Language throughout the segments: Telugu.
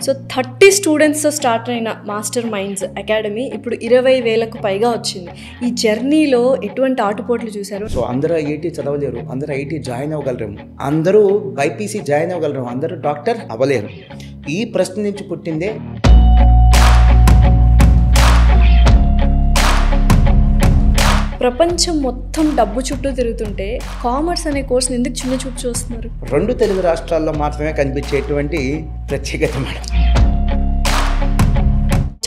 సో 30 స్టూడెంట్స్తో స్టార్ట్ అయిన మాస్టర్ మైండ్స్ అకాడమీ ఇప్పుడు 20,000కు పైగా వచ్చింది. ఈ జర్నీలో ఎటువంటి ఆటుపోట్లు చూశారు? సో అందరూ ఐఐటి చదవలేరు, అందరూ ఐఐటి జాయిన్ అవ్వగలరేమో, అందరూ బైపీసీ జాయిన్ అవ్వగలరు, అందరూ డాక్టర్ అవ్వలేరు. ఈ ప్రశ్న నుంచి పుట్టిందే ప్రపంచం మొత్తం డబ్బు చుట్టూ తిరుగుతుంటే కామర్స్ అనే కోర్సుని ఎందుకు చిన్న చూపు చూస్తున్నారు? 2 తెలుగు రాష్ట్రాల్లో మాత్రమే కనిపించేటువంటి ప్రత్యేకత మేడం.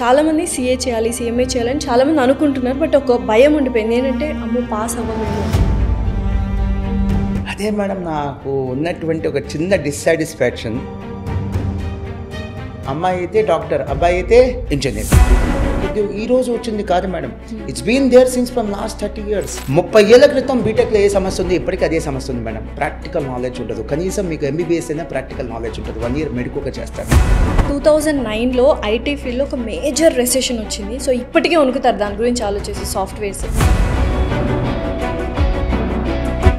చాలామంది సిఏ చేయాలి, సిఎంఏ చేయాలని చాలామంది అనుకుంటున్నారు. బట్ ఒక భయం ఉండిపోయింది, ఏంటంటే అమ్మో పాస్ అవ్వలేదు. అదే మేడం నాకు ఉన్నటువంటి ఒక చిన్న డిస్సాటిస్ఫాక్షన్. అమ్మాయి అయితే డాక్టర్, అబ్బాయి అయితే ఇంజనీర్. ఇది ఈ రోజు వచ్చింది కాదు madam, it's been there since from last 30 years. 30 ఏళ్ల క్రితం బీటెక్లో ఏ సమస్య ఉంది, ఇప్పటికీ అదే సమస్య ఉంది మేడం. ప్రాక్టికల్ నాలెడ్జ్ ఉండదు, కనీసం మీకు ఎంబీబీఎస్ అయినా ప్రాక్టికల్ నాలెడ్జ్ ఉంటుంది. 1 year మెడికోగా చేస్తారు. 2009లో ఐటీ ఫీల్డ్లో ఒక మేజర్ రెసెషన్ వచ్చింది. సో ఇప్పటికే వణుకుతారు దాని గురించి ఆలోచించి. సాఫ్ట్వేర్స్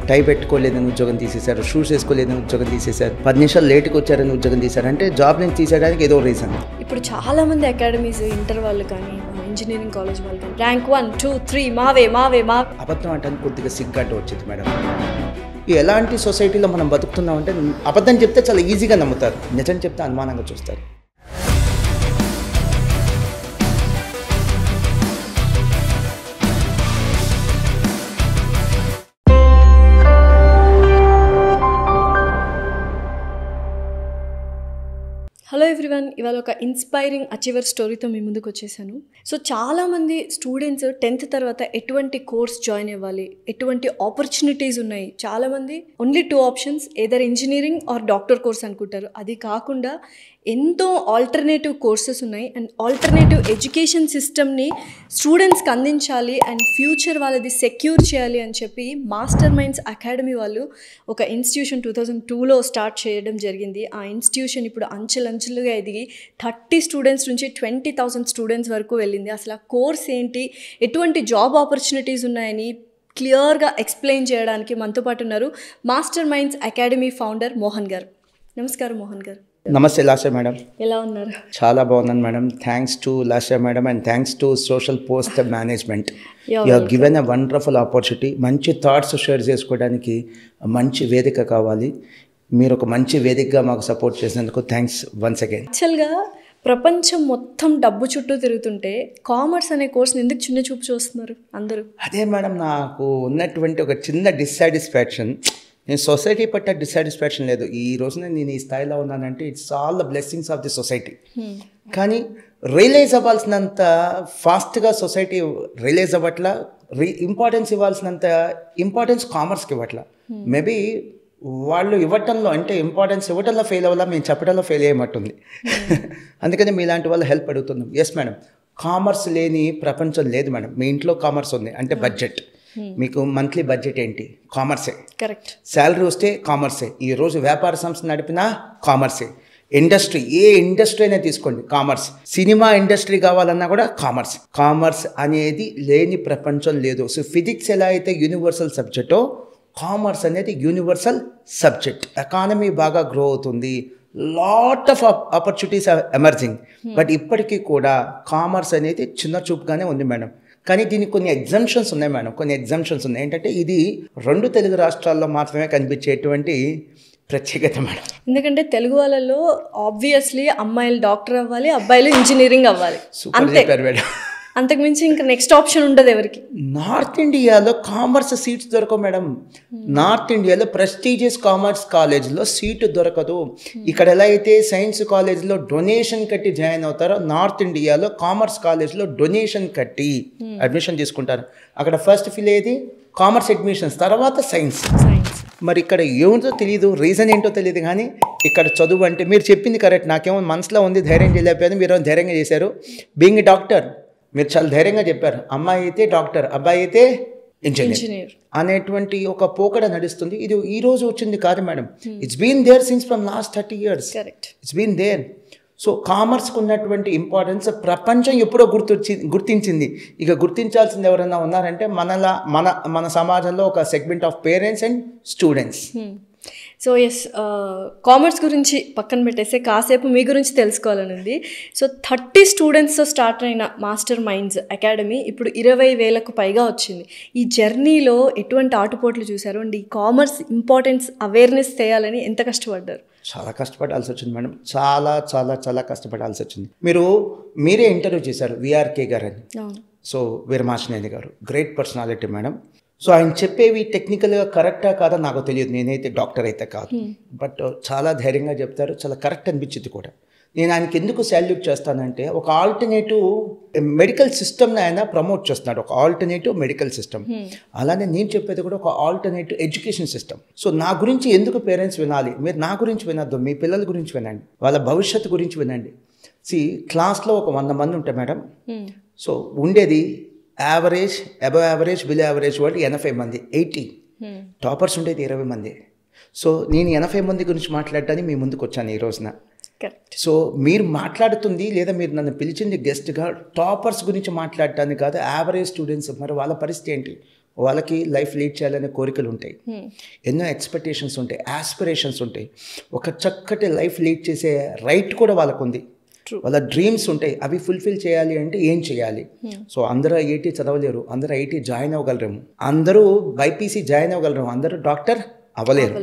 టై పెట్టుకోలేదని ఉద్యోగం తీసేశారు, షూస్ వేసుకోలేదని ఉద్యోగం తీసేశారు, 10 నిమిషాలు లేట్కి వచ్చారని ఉద్యోగం తీశారు. అంటే జాబ్ నుంచి తీసేయడానికి ఏదో రీజన్. ఇప్పుడు చాలామంది అకాడమీస్, ఇంటర్ వాళ్ళు కానీ ఇంజనీరింగ్ కాలేజ్ వాళ్ళు కానీ ర్యాంక్ 1, 2, 3 మావే. అబద్ధం అంటే కొద్దిగా సిగ్గాట వచ్చింది మేడం. ఎలాంటి సొసైటీలో మనం బతుకుతున్నాం అంటే, అబద్ధం చెప్తే చాలా ఈజీగా నమ్ముతారు, నిజం చెప్తే అనుమానంగా చూస్తారు. హలో ఎవ్రీవన్, ఇవాళ ఒక ఇన్స్పైరింగ్ అచీవర్ స్టోరీతో మీ ముందుకు వచ్చేసాను. సో చాలామంది స్టూడెంట్స్ 10th తర్వాత ఎటువంటి కోర్స్ జాయిన్ అవ్వాలి, ఎటువంటి ఆపర్చునిటీస్ ఉన్నాయి. చాలామంది only 2 options, either engineering or doctor course అనుకుంటారు. అది కాకుండా ఎంతో ఆల్టర్నేటివ్ కోర్సెస్ ఉన్నాయి. అండ్ ఆల్టర్నేటివ్ ఎడ్యుకేషన్ సిస్టమ్ని స్టూడెంట్స్కి అందించాలి అండ్ ఫ్యూచర్ వాళ్ళది సెక్యూర్ చేయాలి అని చెప్పి మాస్టర్ మైండ్స్ అకాడమీ వాళ్ళు ఒక ఇన్స్టిట్యూషన్ 2002లో స్టార్ట్ చేయడం జరిగింది. ఆ ఇన్స్టిట్యూషన్ ఇప్పుడు అంచెలంచెలుగా ఎదిగి 30 స్టూడెంట్స్ నుంచి 20,000 స్టూడెంట్స్ వరకు వెళ్ళింది. అసలు ఆ కోర్స్ ఏంటి, ఎటువంటి జాబ్ ఆపర్చునిటీస్ ఉన్నాయని క్లియర్గా ఎక్స్ప్లెయిన్ చేయడానికి మనతో పాటు ఉన్నారు master minds academy founder Mohan గారు. నమస్కారం మోహన్ గారు. నమస్తే లాస్య మేడం. ఎలా ఉన్నారు? చాలా బాగున్నాను madam. Thanks to Lasya madam and thanks to social post management. You have given a wonderful opportunity. మంచి థాట్స్ షేర్ చేసుకోవడానికి మంచి వేదిక కావాలి. మీరు ఒక మంచి వేదికగా మాకు సపోర్ట్ చేసినందుకు థ్యాంక్స్ వన్స్ అగైన్. యాక్చువల్గా ప్రపంచం మొత్తం డబ్బు చుట్టూ తిరుగుతుంటే కామర్స్ అనే కోర్స్ని ఎందుకు చిన్న చూపు చూస్తున్నారు అందరూ? అదే మేడం నాకు ఉన్నటువంటి ఒక చిన్న డిస్సాటిస్ఫాక్షన్. నేను సొసైటీ పట్ల డిస్సాటిస్ఫాక్షన్ లేదు. ఈ రోజున నేను ఈ స్థాయిలో ఉన్నానంటే it's all the blessings of the society. కానీ రియలైజ్ అవ్వాల్సినంత ఫాస్ట్గా సొసైటీ రియలైజ్ అవ్వట్ల, ఇంపార్టెన్స్ ఇవ్వాల్సినంత ఇంపార్టెన్స్ కామర్స్కి ఇవ్వట్ల. మేబీ వాళ్ళు ఇవ్వటంలో, అంటే ఇంపార్టెన్స్ ఇవ్వటంలో ఫెయిల్ అవ్వాలా, మేము చెప్పడంలో ఫెయిల్ అయ్యేమట్టుంది. అందుకని మీలాంటి వాళ్ళు హెల్ప్ అడుగుతున్నాం. ఎస్ మేడం, కామర్స్ లేని ప్రపంచం లేదు మేడం. మీ ఇంట్లో కామర్స్ ఉంది అంటే బడ్జెట్, మీకు మంత్లీ బడ్జెట్ ఏంటి, కామర్సే. కరెక్ట్. శాలరీ వస్తే కామర్సే. ఈరోజు వ్యాపార సంస్థ నడిపినా కామర్సే. ఇండస్ట్రీ, ఏ ఇండస్ట్రీ అయినా తీసుకోండి కామర్స్. సినిమా ఇండస్ట్రీ కావాలన్నా కూడా కామర్స్. కామర్స్ అనేది లేని ప్రపంచం లేదు. సో ఫిజిక్స్ ఎలా అయితే యూనివర్సల్ సబ్జెక్టో, కామర్స్ అనేది యూనివర్సల్ సబ్జెక్ట్. ఎకానమీ బాగా గ్రో అవుతుంది, lot of opportunities are emerging. But ఇప్పటికీ కూడా కామర్స్ అనేది చిన్న చూపుగానే ఉంది మేడం. కానీ దీనికి కొన్ని ఎగ్జంప్షన్స్ ఉన్నాయి మేడం, కొన్ని ఎగ్జంప్షన్స్ ఉన్నాయి. ఏంటంటే ఇది 2 తెలుగు రాష్ట్రాల్లో మాత్రమే కనిపించేటువంటి ప్రత్యేకత మేడం. ఎందుకంటే తెలుగు వాళ్ళలో ఆబ్వియస్లీ అమ్మాయిలు డాక్టర్ అవ్వాలి, అబ్బాయిలు ఇంజనీరింగ్ అవ్వాలి, సూపర్ చెప్పారు మేడం. అంతకుమించి ఇంకా నెక్స్ట్ ఆప్షన్ ఉండదు ఎవరికి. నార్త్ ఇండియాలో కామర్స్ సీట్స్ దొరకవు మేడం. నార్త్ ఇండియాలో ప్రెస్టీజియస్ కామర్స్ కాలేజ్లో సీటు దొరకదు. ఇక్కడ ఎలా అయితే సైన్స్ కాలేజ్లో డొనేషన్ కట్టి జాయిన్ అవుతారో, నార్త్ ఇండియాలో కామర్స్ కాలేజ్లో డొనేషన్ కట్టి అడ్మిషన్ తీసుకుంటారు. అక్కడ ఫస్ట్ ఫిల్ అయ్యేది కామర్స్ అడ్మిషన్స్, తర్వాత సైన్స్. మరి ఇక్కడ ఏమిటో తెలియదు, రీజన్ ఏంటో తెలియదు. కానీ ఇక్కడ చదువు అంటే మీరు చెప్పింది కరెక్ట్. నాకేమో మనసులో ఉంది, ధైర్యం చేయలేకపోయాను, మీరు ధైర్యంగా చేశారు. బీయింగ్ డాక్టర్ మీరు చాలా ధైర్యంగా చెప్పారు. అమ్మాయి అయితే డాక్టర్, అబ్బాయి అయితే ఇంజనీర్ అనేటువంటి ఒక పోకడ నడుస్తుంది. ఇది ఈ రోజు వచ్చింది కాదు madam, it's been there since from last 30 years. It's been there. So కామర్స్కి ఉన్నటువంటి ఇంపార్టెన్స్ ప్రపంచం ఎప్పుడో గుర్తించింది. ఇక గుర్తించాల్సింది ఎవరైనా ఉన్నారంటే మన సమాజంలో ఒక segment of parents and students. So yes, commerce గురించి పక్కన పెట్టేస్తే కాసేపు మీ గురించి తెలుసుకోవాలని ఉంది. సో 30 స్టూడెంట్స్తో స్టార్ట్ అయిన మాస్టర్ మైండ్స్ అకాడమీ ఇప్పుడు 20,000కు పైగా వచ్చింది. ఈ జర్నీలో ఎటువంటి ఆటుపోట్లు చూశారు and e commerce importance awareness చేయాలని ఎంత కష్టపడ్డారు? చాలా కష్టపడాల్సి వచ్చింది మేడం, చాలా చాలా చాలా కష్టపడాల్సి వచ్చింది. మీరే ఇంటర్వ్యూ చేశారు విఆర్కే గారు అని. సో వీరమాచినేని గారు గ్రేట్ పర్సనాలిటీ మేడం. సో ఆయన చెప్పేవి టెక్నికల్గా కరెక్టా కాదా నాకు తెలియదు, నేనైతే డాక్టర్ అయితే కాదు, బట్ చాలా ధైర్యంగా చెప్తారు, చాలా కరెక్ట్ అనిపించింది కూడా. నేను ఆయనకి ఎందుకు సాల్యూట్ చేస్తానంటే ఒక ఆల్టర్నేటివ్ మెడికల్ సిస్టమ్ని ఆయన ప్రమోట్ చేస్తున్నాడు, ఒక ఆల్టర్నేటివ్ మెడికల్ సిస్టమ్. అలానే నేను చెప్పేది కూడా ఒక ఆల్టర్నేటివ్ ఎడ్యుకేషన్ సిస్టమ్. సో నా గురించి ఎందుకు పేరెంట్స్ వినాలి? మీరు నా గురించి వినద్దు, మీ పిల్లల గురించి వినండి, వాళ్ళ భవిష్యత్తు గురించి వినండి. క్లాస్లో ఒక 100 మంది ఉంటాయి మేడం. సో ఉండేది average, above average, below average వాళ్ళు 80 మంది, 80 టాపర్స్ ఉండేది 20 మంది. సో నేను 80 మంది గురించి మాట్లాడటానికి మీ ముందుకు వచ్చాను ఈ రోజున. సో మీరు మాట్లాడుతుంది లేదా మీరు నన్ను పిలిచింది గెస్ట్గా టాపర్స్ గురించి మాట్లాడటానికి కాదు, యావరేజ్ స్టూడెంట్స్. మరి వాళ్ళ పరిస్థితి ఏంటి? వాళ్ళకి లైఫ్ లీడ్ చేయాలనే కోరికలు ఉంటాయి, ఎన్నో ఎక్స్పెక్టేషన్స్ ఉంటాయి, ఆస్పిరేషన్స్ ఉంటాయి, ఒక చక్కటి లైఫ్ లీడ్ చేసే రైట్ కూడా వాళ్ళకు ఉంది, వాళ్ళ డ్రీమ్స్ ఉంటాయి, అవి ఫుల్ఫిల్ చేయాలి అంటే ఏం చేయాలి? సో అందరూ ఐఐటి చదవలేరు, అందరూ ఐఐటి జాయిన్ అవ్వగలరేమో, అందరూ బైపీసీ జాయిన్ అవ్వగలరేమో, అందరూ డాక్టర్ అవ్వలేరు.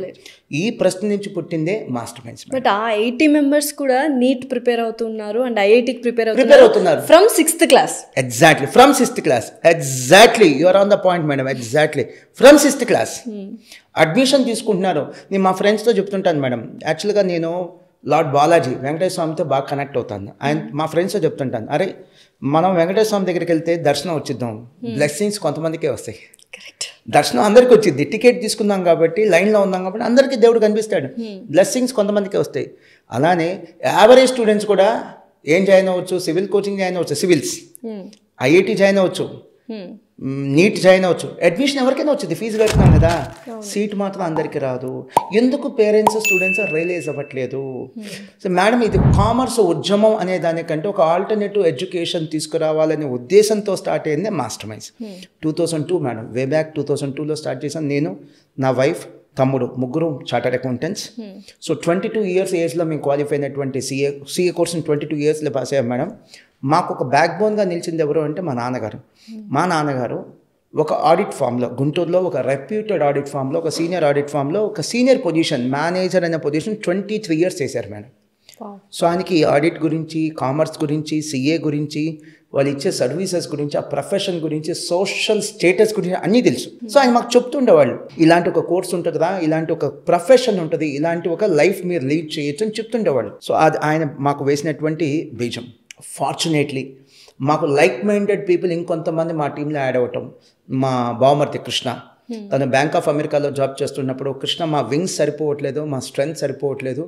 ఈ ప్రశ్న నుంచి పుట్టిందే మాస్టర్ మైండ్స్. బట్ ఆ 80 మెంబర్స్ కూడా నీట్ ప్రిపేర్ అవుతున్నారు అండ్ ఐఐటికి ప్రిపేర్ అవుతున్నారు from 6th class. Exactly from 6th class. Exactly you are on the point madam. Exactly from 6th class admission తీసుకుంటున్నారు. నేను మా ఫ్రెండ్స్తో చెప్తుంటాను మేడం, యాక్చువల్గా నేను లార్డ్ బాలాజీ వెంకటేశ్వర స్వామితో బాగా కనెక్ట్ అవుతాను. మా ఫ్రెండ్స్తో చెప్తుంటాను, అరే మనం వెంకటేశ్వర స్వామి దగ్గరికి వెళ్తే దర్శనం వచ్చిద్దాం, బ్లెస్సింగ్స్ కొంతమందికే వస్తాయి, దర్శనం అందరికీ వచ్చింది, టికెట్ తీసుకుందాం కాబట్టి లైన్లో ఉన్నాం కాబట్టి అందరికీ దేవుడు కనిపిస్తాడు, బ్లెస్సింగ్స్ కొంతమందికే వస్తాయి. అలానే యావరేజ్ స్టూడెంట్స్ కూడా ఏం జాయిన్ అవ్వచ్చు? సివిల్ కోచింగ్ జాయిన్ అవ్వచ్చు, సివిల్స్, ఐఐటి జాయిన్ అవ్వచ్చు, నీట్ జాయిన్ అవ్వచ్చు. అడ్మిషన్ ఎవరికైనా వచ్చింది, ఫీజు కట్టినాం కదా, సీట్ మాత్రం అందరికీ రాదు. ఎందుకు పేరెంట్స్ స్టూడెంట్స్ రియలైజ్ అవ్వట్లేదు? సో మేడం, ఇది కామర్స్ ఉద్యమం అనే దానికంటే ఒక ఆల్టర్నేటివ్ ఎడ్యుకేషన్ తీసుకురావాలనే ఉద్దేశంతో స్టార్ట్ అయింది Master Minds. 2002 madam, way back 2002లో స్టార్ట్ చేశాను. నేను, నా వైఫ్, తమ్ముడు, ముగ్గురు చార్టర్డ్ అకౌంటెంట్స్. సో 22 ఇయర్స్ ఏజ్లో మేము క్వాలిఫై అయినటువంటి సిఏ కోర్స్ని 22 ఇయర్స్లో పాస్ అయ్యాం మేడం. మాకు ఒక బ్యాక్ బోన్గా నిలిచింది ఎవరు అంటే మా నాన్నగారు. మా నాన్నగారు ఒక ఆడిట్ ఫామ్లో, గుంటూరులో ఒక రెప్యూటెడ్ ఆడిట్ ఫామ్లో, ఒక సీనియర్ ఆడిట్ ఫామ్లో ఒక సీనియర్ పొజిషన్, మేనేజర్ అనే పొజిషన్ 23 ఇయర్స్ చేశారు మేడం. సో ఆయనకి ఆడిట్ గురించి, కామర్స్ గురించి, సిఏ గురించి, వాళ్ళు ఇచ్చే సర్వీసెస్ గురించి, ఆ ప్రొఫెషన్ గురించి, సోషల్ స్టేటస్ గురించి అన్నీ తెలుసు. సో ఆయన మాకు చెప్తుండేవాళ్ళు, ఇలాంటి ఒక కోర్స్ ఉంటుందా, ఇలాంటి ఒక ప్రొఫెషన్ ఉంటుంది, ఇలాంటి ఒక లైఫ్ మీరు లీడ్ చేయొచ్చు అని చెప్తుండేవాళ్ళు. సో అది ఆయన మాకు వేసినటువంటి బీజం. ఫార్చునేట్లీ మాకు లైక్ మైండెడ్ పీపుల్ ఇంకొంతమంది మా టీంలో యాడ్ అవ్వటం. మా బావమర్తి కృష్ణ, తను బ్యాంక్ ఆఫ్ అమెరికాలో జాబ్ చేస్తున్నప్పుడు, కృష్ణ మా వింగ్స్ సరిపోవట్లేదు, మా స్ట్రెంగ్త్ సరిపోవట్లేదు,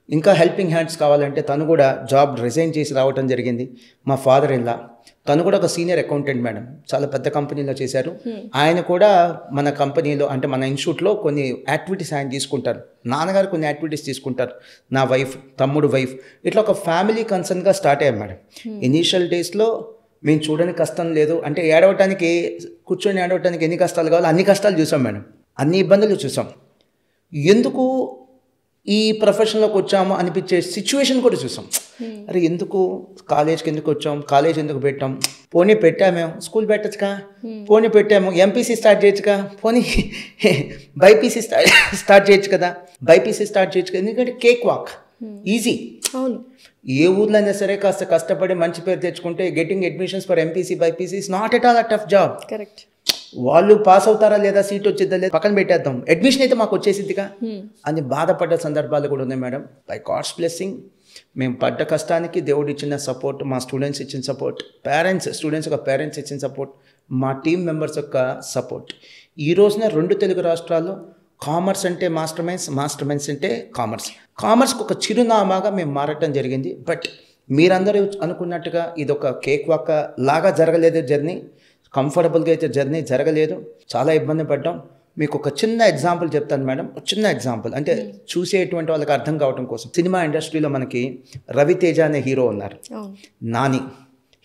ఇంకా హెల్పింగ్ హ్యాండ్స్ కావాలంటే తను కూడా జాబ్ రిజైన్ చేసి రావటం జరిగింది. మా ఫాదర్ ఇన్ లా, తను కూడా ఒక సీనియర్ అకౌంటెంట్ మేడం, చాలా పెద్ద కంపెనీలో చేశారు. ఆయన కూడా మన కంపెనీలో అంటే మన ఇన్స్టిట్యూట్లో కొన్ని యాక్టివిటీస్ ఆయన తీసుకుంటారు, నాన్నగారు కొన్ని యాక్టివిటీస్ తీసుకుంటారు, నా వైఫ్, తమ్ముడు వైఫ్, ఇట్లా ఒక ఫ్యామిలీ కన్సర్న్గా స్టార్ట్ అయ్యాం మేడం. ఇనీషియల్ డేస్లో మేము చూడని కష్టం లేదు, అంటే కూర్చొని ఏడవటానికి ఎన్ని కష్టాలు కావాలో అన్ని కష్టాలు చూసాం మేడం, అన్ని ఇబ్బందులు చూసాం. ఎందుకు ఈ ప్రొఫెషన్లోకి వచ్చాము అనిపించే సిచ్యువేషన్ కూడా చూసాం. అరే ఎందుకు కాలేజ్కి ఎందుకు వచ్చాం, కాలేజ్ ఎందుకు పెట్టాం, పోనీ పెట్టాము స్కూల్ పెట్టచ్చుగా, పోనీ పెట్టాము ఎంపీసీ స్టార్ట్ చేయొచ్చుగా, పోనీ బైపీసీ స్టార్ట్ చేయొచ్చు కదా, బైపీసీ స్టార్ట్ చేయొచ్చు కదా, ఎందుకంటే కేక్ వాక్ ఈజీ. అవును, ఏ ఊర్లో అయినా సరే కాస్త కష్టపడి మంచి పేరు తెచ్చుకుంటే getting admissions for MPC BiPC is not at all a tough job. Correct. వాళ్ళు పాస్ అవుతారా లేదా, సీట్ వచ్చిద్దా లేదా పక్కన పెట్టేద్దాం, అడ్మిషన్ అయితే మాకు వచ్చేసిద్దిగా అని బాధపడ్డ సందర్భాలు కూడా ఉన్నాయి మేడం. బై గాడ్స్ బ్లెస్సింగ్ మేము పడ్డ కష్టానికి దేవుడు ఇచ్చిన సపోర్ట్, మా స్టూడెంట్స్ ఇచ్చిన సపోర్ట్, స్టూడెంట్స్ యొక్క పేరెంట్స్ ఇచ్చిన సపోర్ట్, మా టీమ్ మెంబర్స్ యొక్క సపోర్ట్, ఈ రోజున 2 తెలుగు రాష్ట్రాల్లో కామర్స్ అంటే మాస్టర్ మైండ్స్, మాస్టర్ మైండ్స్ అంటే కామర్స్కి ఒక చిరునామాగా మేము మారటం జరిగింది. బట్ మీరందరూ అనుకున్నట్టుగా ఇది ఒక కేక్ వాక్ లాగా జరగలేదు జర్నీ, కంఫర్టబుల్గా అయితే జర్నీ జరగలేదు, చాలా ఇబ్బంది పడ్డాం. మీకు ఒక చిన్న ఎగ్జాంపుల్ చెప్తాను మేడం, చిన్న ఎగ్జాంపుల్ అంటే చూసేటువంటి వాళ్ళకి అర్థం కావడం కోసం. సినిమా ఇండస్ట్రీలో మనకి రవితేజ అనే హీరో ఉన్నారు, నాని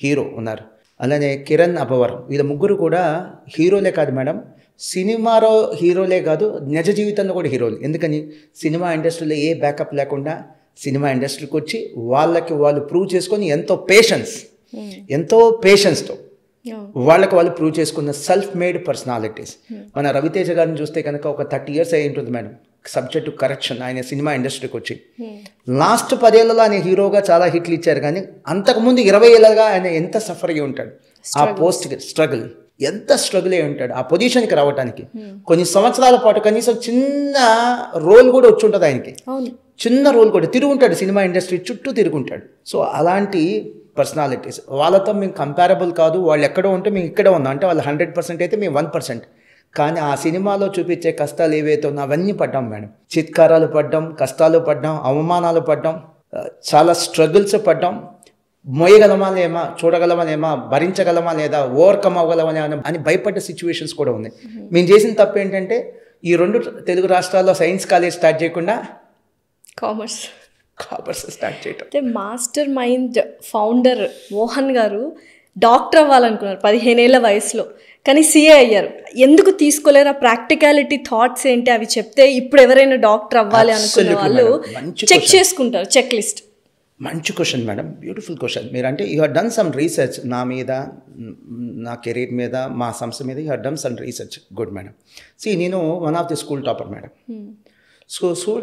హీరో ఉన్నారు, అలానే కిరణ్ అబవర్, వీళ్ళ ముగ్గురు కూడా హీరోలే కాదు మేడం, సినిమాలో హీరోలే కాదు, నిజ జీవితంలో కూడా హీరోలు. ఎందుకని సినిమా ఇండస్ట్రీలో ఏ బ్యాకప్ లేకుండా సినిమా ఇండస్ట్రీకి వచ్చి వాళ్ళకి వాళ్ళు ప్రూవ్ చేసుకొని ఎంతో పేషెన్స్తో వాళ్ళకి వాళ్ళు ప్రూవ్ చేసుకున్న సెల్ఫ్ మేడ్ పర్సనాలిటీస్. మన రవితేజ గారిని చూస్తే కనుక ఒక 30 years అయి ఉంటుంది మేడం సబ్జెక్టు కరెక్షన్. ఆయన సినిమా ఇండస్ట్రీకి వచ్చి లాస్ట్ 10 ఏళ్లలో ఆయన హీరోగా చాలా హిట్లు ఇచ్చారు, కానీ అంతకుముందు 20 ఏళ్ళగా ఆయన ఎంత సఫర్ అయ్యి ఉంటాడు. ఆ పోస్ట్ స్ట్రగుల్ ఎంత స్ట్రగుల్ అయి ఉంటాడు ఆ పొజిషన్కి రావడానికి. కొన్ని సంవత్సరాల పాటు కనీసం చిన్న రోల్ కూడా వచ్చి ఉంటుంది ఆయనకి, చిన్న రోల్ కూడా తిరుగుంటాడు, సినిమా ఇండస్ట్రీ చుట్టూ తిరుగుంటాడు. సో అలాంటి పర్సనాలిటీస్ వాళ్ళతో మేము కంపారబుల్ కాదు. వాళ్ళు ఎక్కడో ఉంటే మేము ఇక్కడే ఉన్నాం, అంటే వాళ్ళు 100% అయితే మేము 1%. కానీ ఆ సినిమాలో చూపించే కష్టాలు ఏవైతే ఉన్నా అవన్నీ పడ్డాం మేడం. చిత్కారాలు పడ్డాం, కష్టాలు పడ్డాం, అవమానాలు పడ్డాం, చాలా స్ట్రగుల్స్ పడ్డాం. మోయగలమా లేమా, చూడగలమా, భరించగలమా లేదా, ఓవర్కమ్ అవ్వగలమా అని భయపడ్డ సిచ్యువేషన్స్ కూడా ఉన్నాయి. మేము చేసిన తప్పు ఏంటంటే ఈ 2 తెలుగు రాష్ట్రాల్లో సైన్స్ కాలేజ్ స్టార్ట్ చేయకుండా కామర్స్ స్టార్ట్ చేయటం. మాస్టర్ మైండ్ ఫౌండర్ మోహన్ గారు డాక్టర్ అవ్వాలనుకున్నారు 15 ఏళ్ల వయసులో, కానీ సిఏ అయ్యారు. ఎందుకు తీసుకోలేరు? ఆ ప్రాక్టికాలిటీ థాట్స్ ఏంటి అవి చెప్తే ఇప్పుడు ఎవరైనా డాక్టర్ అవ్వాలి అనుకున్న వాళ్ళు చెక్ చేసుకుంటారు, చెక్ లిస్ట్. మంచి క్వశ్చన్ మేడం, బ్యూటిఫుల్ క్వశ్చన్. మీరంటే you have done some research నా మీద, నా కెరీర్ మీద, మా సంస్థ మీద you have done some research. Good madam. నేను one of the school topper madam.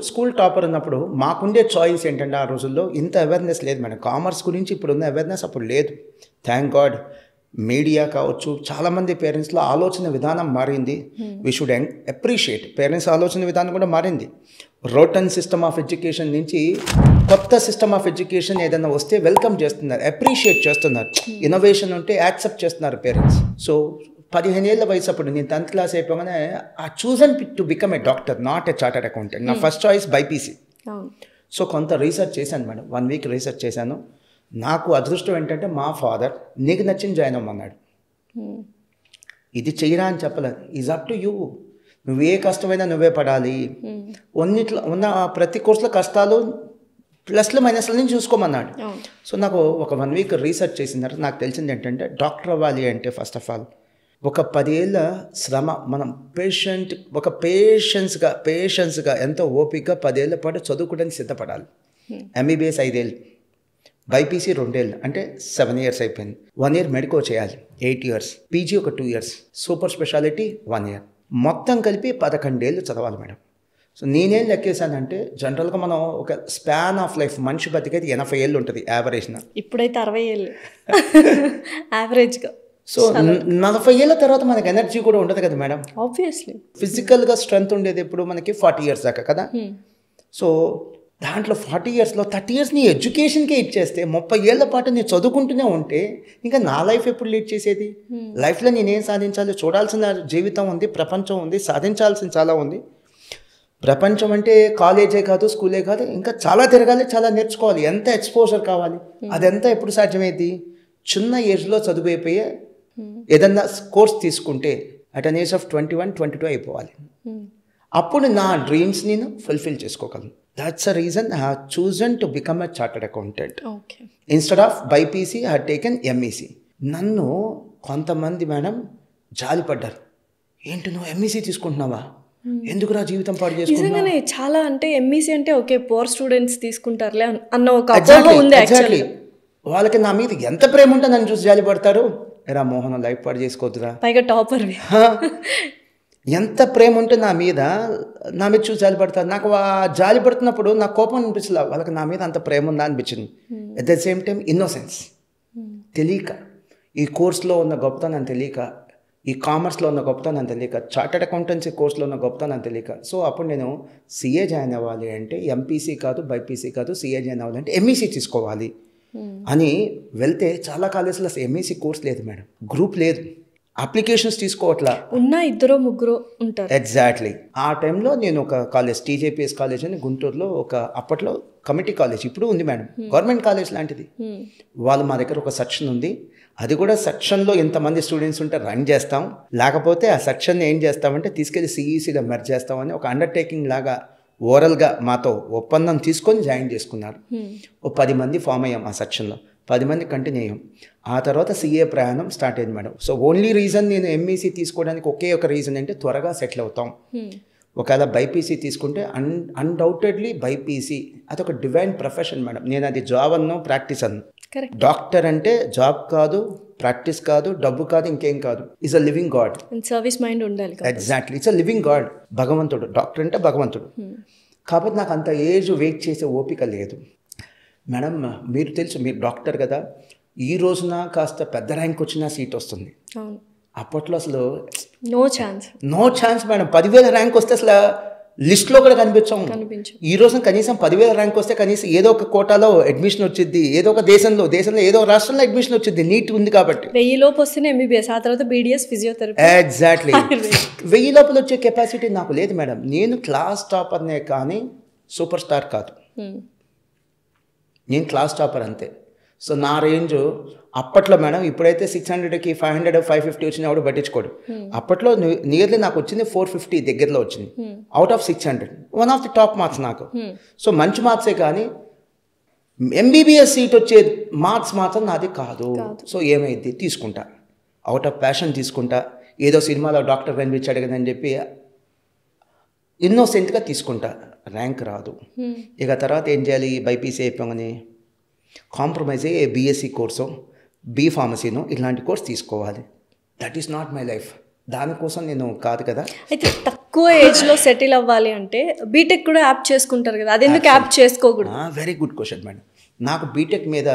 School topper అన్నప్పుడు మాకుండే చాయిస్ ఏంటంటే ఆ రోజుల్లో ఇంత అవేర్నెస్ లేదు మేడం. కామర్స్ గురించి ఇప్పుడున్న అవేర్నెస్ అప్పుడు లేదు. థ్యాంక్ గాడ్ మీడియా కావచ్చు, చాలామంది పేరెంట్స్లో ఆలోచన విధానం మారింది. We should appreciate. పేరెంట్స్ ఆలోచన విధానం కూడా మారింది. రోటన్ సిస్టమ్ ఆఫ్ ఎడ్యుకేషన్ నుంచి కొత్త సిస్టమ్ ఆఫ్ ఎడ్యుకేషన్ ఏదైనా వస్తే వెల్కమ్ చేస్తున్నారు, అప్రిషియేట్ చేస్తున్నారు. ఇన్నోవేషన్ ఉంటే యాక్సెప్ట్ చేస్తున్నారు పేరెంట్స్. సో 15 ఏళ్ల వయసు అప్పుడు నేను 10th క్లాస్ అయిపోగానే ఆ chosen to become a doctor, not a chartered accountant. నా ఫస్ట్ చాయిస్ బైపీసీ. సో కొంత రీసెర్చ్ చేశాను మేడం, 1 week రీసెర్చ్ చేశాను. నాకు అదృష్టం ఏంటంటే మా ఫాదర్ నీకు నచ్చింది జాయిన్ అవ్వమన్నాడు. ఇది చెయ్యరా అని చెప్పలేదు, ఈజ్ అప్ టు యూ. నువ్వే కష్టమైనా నువ్వే పడాలి. అన్నిట్లో ఉన్న ప్రతి కోర్సులో కష్టాలు ప్లస్లు మైనస్ల నుంచి చూసుకోమన్నాడు. సో నాకు ఒక 1 week రీసెర్చ్ చేసిన తర్వాత నాకు తెలిసింది ఏంటంటే డాక్టర్ అవ్వాలి అంటే ఫస్ట్ ఆఫ్ ఆల్ ఒక 10 ఏళ్ళ శ్రమ, మనం పేషెన్స్గా ఎంతో ఓపికగా 10 ఏళ్ల పాటు చదువుకోవడానికి సిద్ధపడాలి. ఎంబీబీఎస్ 5 ఏళ్ళు, బైపీసీ 2 ఏళ్ళు, అంటే 7 years అయిపోయింది. 1 year మెడికో చేయాలి, 8 years, పీజీ ఒక 2 years, సూపర్ స్పెషాలిటీ 1 year, మొత్తం కలిపి 11 ఏళ్ళు చదవాలి మేడం. సో నేనేం లెక్కేసానంటే జనరల్గా మనం ఒక స్పాన్ ఆఫ్ లైఫ్ మనిషి బతికైతే 80 ఏళ్ళు ఉంటుంది యావరేజ్న. ఇప్పుడైతే 60 ఏళ్ళు యావరేజ్గా. సో 40 ఏళ్ళ తర్వాత మనకి ఎనర్జీ కూడా ఉండదు కదా మేడం. ఆబ్వియస్లీ ఫిజికల్గా స్ట్రెంగ్త్ ఉండేది ఎప్పుడు మనకి 40 years దాకా కదా. సో దాంట్లో 40 yearsలో 30 years నీ ఎడ్యుకేషన్కే ఇచ్చేస్తే 30 ఏళ్ల పాటు నేను చదువుకుంటూనే ఉంటే ఇంకా నా లైఫ్ ఎప్పుడు లీడ్ చేసేది? లైఫ్లో నేనేం సాధించాలి? చూడాల్సిన జీవితం ఉంది, ప్రపంచం ఉంది, సాధించాల్సిన చాలా ఉంది. ప్రపంచం అంటే కాలేజే కాదు, స్కూలే కాదు, ఇంకా చాలా తిరగాలి, చాలా నేర్చుకోవాలి, ఎంత ఎక్స్పోజర్ కావాలి. అదంతా ఎప్పుడు సాధ్యమైంది? చిన్న ఏజ్లో చదువు అయిపోయే ఏదన్నా కోర్స్ తీసుకుంటే అట్ అన్ ఏజ్ ఆఫ్ 21, 22 అయిపోవాలి. అప్పుడు నా డ్రీమ్స్ నేను ఫుల్ఫిల్ చేసుకోగలను. That's a reason I have chosen to become a chartered accountant. Okay. Instead of BPC, I had taken MEC. నన్ను కొంతమంది మేడం జాలిపడ్డారు. ఏంటి నువ్వు ఎంఈసీ తీసుకుంటున్నావా? ఎందుకురా జీవితం పాడు చేసుకుంటున్నావు? నిజంగానే చాలా, అంటే ఎంఈసీ అంటే ఓకే పూర్ స్టూడెంట్స్ తీసుకుంటారులే అన్న ఒక అపోహ ఉంది యాక్చువల్లీ. వాళ్ళకి నా మీద ఎంత ప్రేమ ఉంటే నన్ను చూసి జాలిపడతారు. ఎరా మోహన్ లైఫ్ పాడు చేసుకోవద్దురా, పైగా టాపర్. ఎంత ప్రేమ ఉంటే నా మీద చూసి జాలిపడతారు. నాకు జాలిపడుతున్నప్పుడు నాకు కోపం అనిపించలే, వాళ్ళకి నా మీద అంత ప్రేమ ఉందా అనిపించింది. At the same time innocence, తెలియక ఈ కోర్సులో ఉన్న గొప్పతనం తెలియక, ఈ కామర్స్లో ఉన్న గొప్పతనం తెలియక, చార్టర్డ్ అకౌంటెన్సీ కోర్సులో ఉన్న గొప్పతనం తెలియక. సో అప్పుడు నేను సిఏ జాయిన్ అవ్వాలి అంటే ఎంపీసీ కాదు, బైపీసీ కాదు, సిఏ జాయిన్ అవ్వాలి అంటే ఎంఈసీ తీసుకోవాలి అని వెళ్తే చాలా కాలేజీలో ఎంఈసీ కోర్స్ లేదు మేడం, గ్రూప్ లేదు, అప్లికేషన్స్ తీసుకోవట్లా, ఉన్న 2-3 ఉంటారు. ఎగ్జాక్ట్లీ. ఆ టైంలో నేను ఒక కాలేజ్, టీజేపీఎస్ కాలేజ్ అని గుంటూరులో, ఒక అప్పట్లో కమిటీ కాలేజ్, ఇప్పుడు ఉంది మేడం, గవర్నమెంట్ కాలేజ్ లాంటిది. వాళ్ళు మా దగ్గర ఒక సెక్షన్ ఉంది, అది కూడా సెక్షన్లో ఎంతమంది స్టూడెంట్స్ ఉంటే రన్ చేస్తాం, లేకపోతే ఆ సెక్షన్ ఏం చేస్తామంటే తీసుకెళ్ళి సిఈసీలో మెర్జ్ చేస్తామని ఒక అండర్టేకింగ్ లాగా ఓరల్గా మాతో ఒప్పందం తీసుకొని జాయిన్ చేసుకున్నారు. ఓ 10 మంది ఫామ్ అయ్యాం ఆ సెక్షన్లో. 10 మంది కంటిన్యూ అయ్యాం. ఆ తర్వాత సిఏ ప్రయాణం స్టార్ట్ అయింది మేడం. సో ఓన్లీ రీజన్ నేను ఎంఈసీ తీసుకోవడానికి ఒకే ఒక రీజన్ అంటే త్వరగా సెటిల్ అవుతాం. ఒకవేళ బైపీసీ తీసుకుంటే అన్డౌటెడ్లీ బైపీసీ అదొక డివైన్ ప్రొఫెషన్ మేడం. నేను అది జాబ్ అన్నో ప్రాక్టీస్ అన్ను. డాక్టర్ అంటే జాబ్ కాదు, ప్రాక్టీస్ కాదు, డబ్బు కాదు, ఇంకేం కాదు. Is a living god. Service mind ఉండాలి. Exactly, it's a living god. భగవంతుడు. డాక్టర్ అంటే భగవంతుడు. కాబట్టి నాకు అంత ఏజ్ వెయిట్ చేసే ఓపిక లేదు మేడం. మీరు తెలుసు, మీరు డాక్టర్ కదా, ఈ రోజున కాస్త పెద్ద ర్యాంక్ వచ్చినా సీట్ వస్తుంది. అప్పట్లో అసలు నో ఛాన్స్ మేడం. 10,000 ర్యాంక్ వస్తే అసలు లిస్ట్లో కూడా కనిపించాము. ఈ రోజున కనీసం 10,000 ర్యాంక్ వస్తే కనీసం ఏదో ఒక కోటాలో అడ్మిషన్ వచ్చింది, ఏదో ఒక దేశంలో ఏదో ఒక రాష్ట్రంలో అడ్మిషన్ వచ్చింది. నీట్ ఉంది కాబట్టి 1000 లోపు వస్తేనే ఎంబీబీఎస్, ఆ తర్వాత బీడీఎస్, ఫిజియోథెరపీ. ఎగ్జాక్ట్లీ. 1000 లోపల వచ్చే కెపాసిటీ నాకు లేదు మేడం. నేను క్లాస్ టాపర్నే కానీ సూపర్ స్టార్ కాదు. నేను క్లాస్ టాపర్ అంతే. సో నా రేంజ్ అప్పట్లో మేడం, ఇప్పుడైతే 600కి 500 550 వచ్చినా కూడా పట్టించుకోడు. అప్పట్లో నియర్లీ నాకు వచ్చింది 450 దగ్గరలో వచ్చింది out of 600. One of the top marks నాకు. సో మంచి మార్క్సే కానీ ఎంబీబీఎస్ సీట్ వచ్చే మార్క్స్ మాత్రం నాది కాదు. సో ఏమైంది, తీసుకుంటా, అవుట్ ఆఫ్ ప్యాషన్ తీసుకుంటా. ఏదో సినిమాలో డాక్టర్ కనిపించాడు కదని చెప్పి ఇన్నోసెంట్గా తీసుకుంటా. ర్యాంక్ రాదు. ఇక తర్వాత ఏం చేయాలి, బైపీసీ అయిపోగానే కాంప్రమైజ్ అయ్యి బీఎస్సీ కోర్సు, బీ ఫార్మసీను ఇలాంటి కోర్స్ తీసుకోవాలి. That is not my life. దానికోసం నేను కాదు కదా. అయితే తక్కువ ఏజ్లో సెటిల్ అవ్వాలి అంటే బీటెక్ కూడా యాప్ చేసుకుంటారు కదా, అది ఎందుకు యాప్ చేసుకోకూడదు? Very good question madam. నాకు బీటెక్ మీద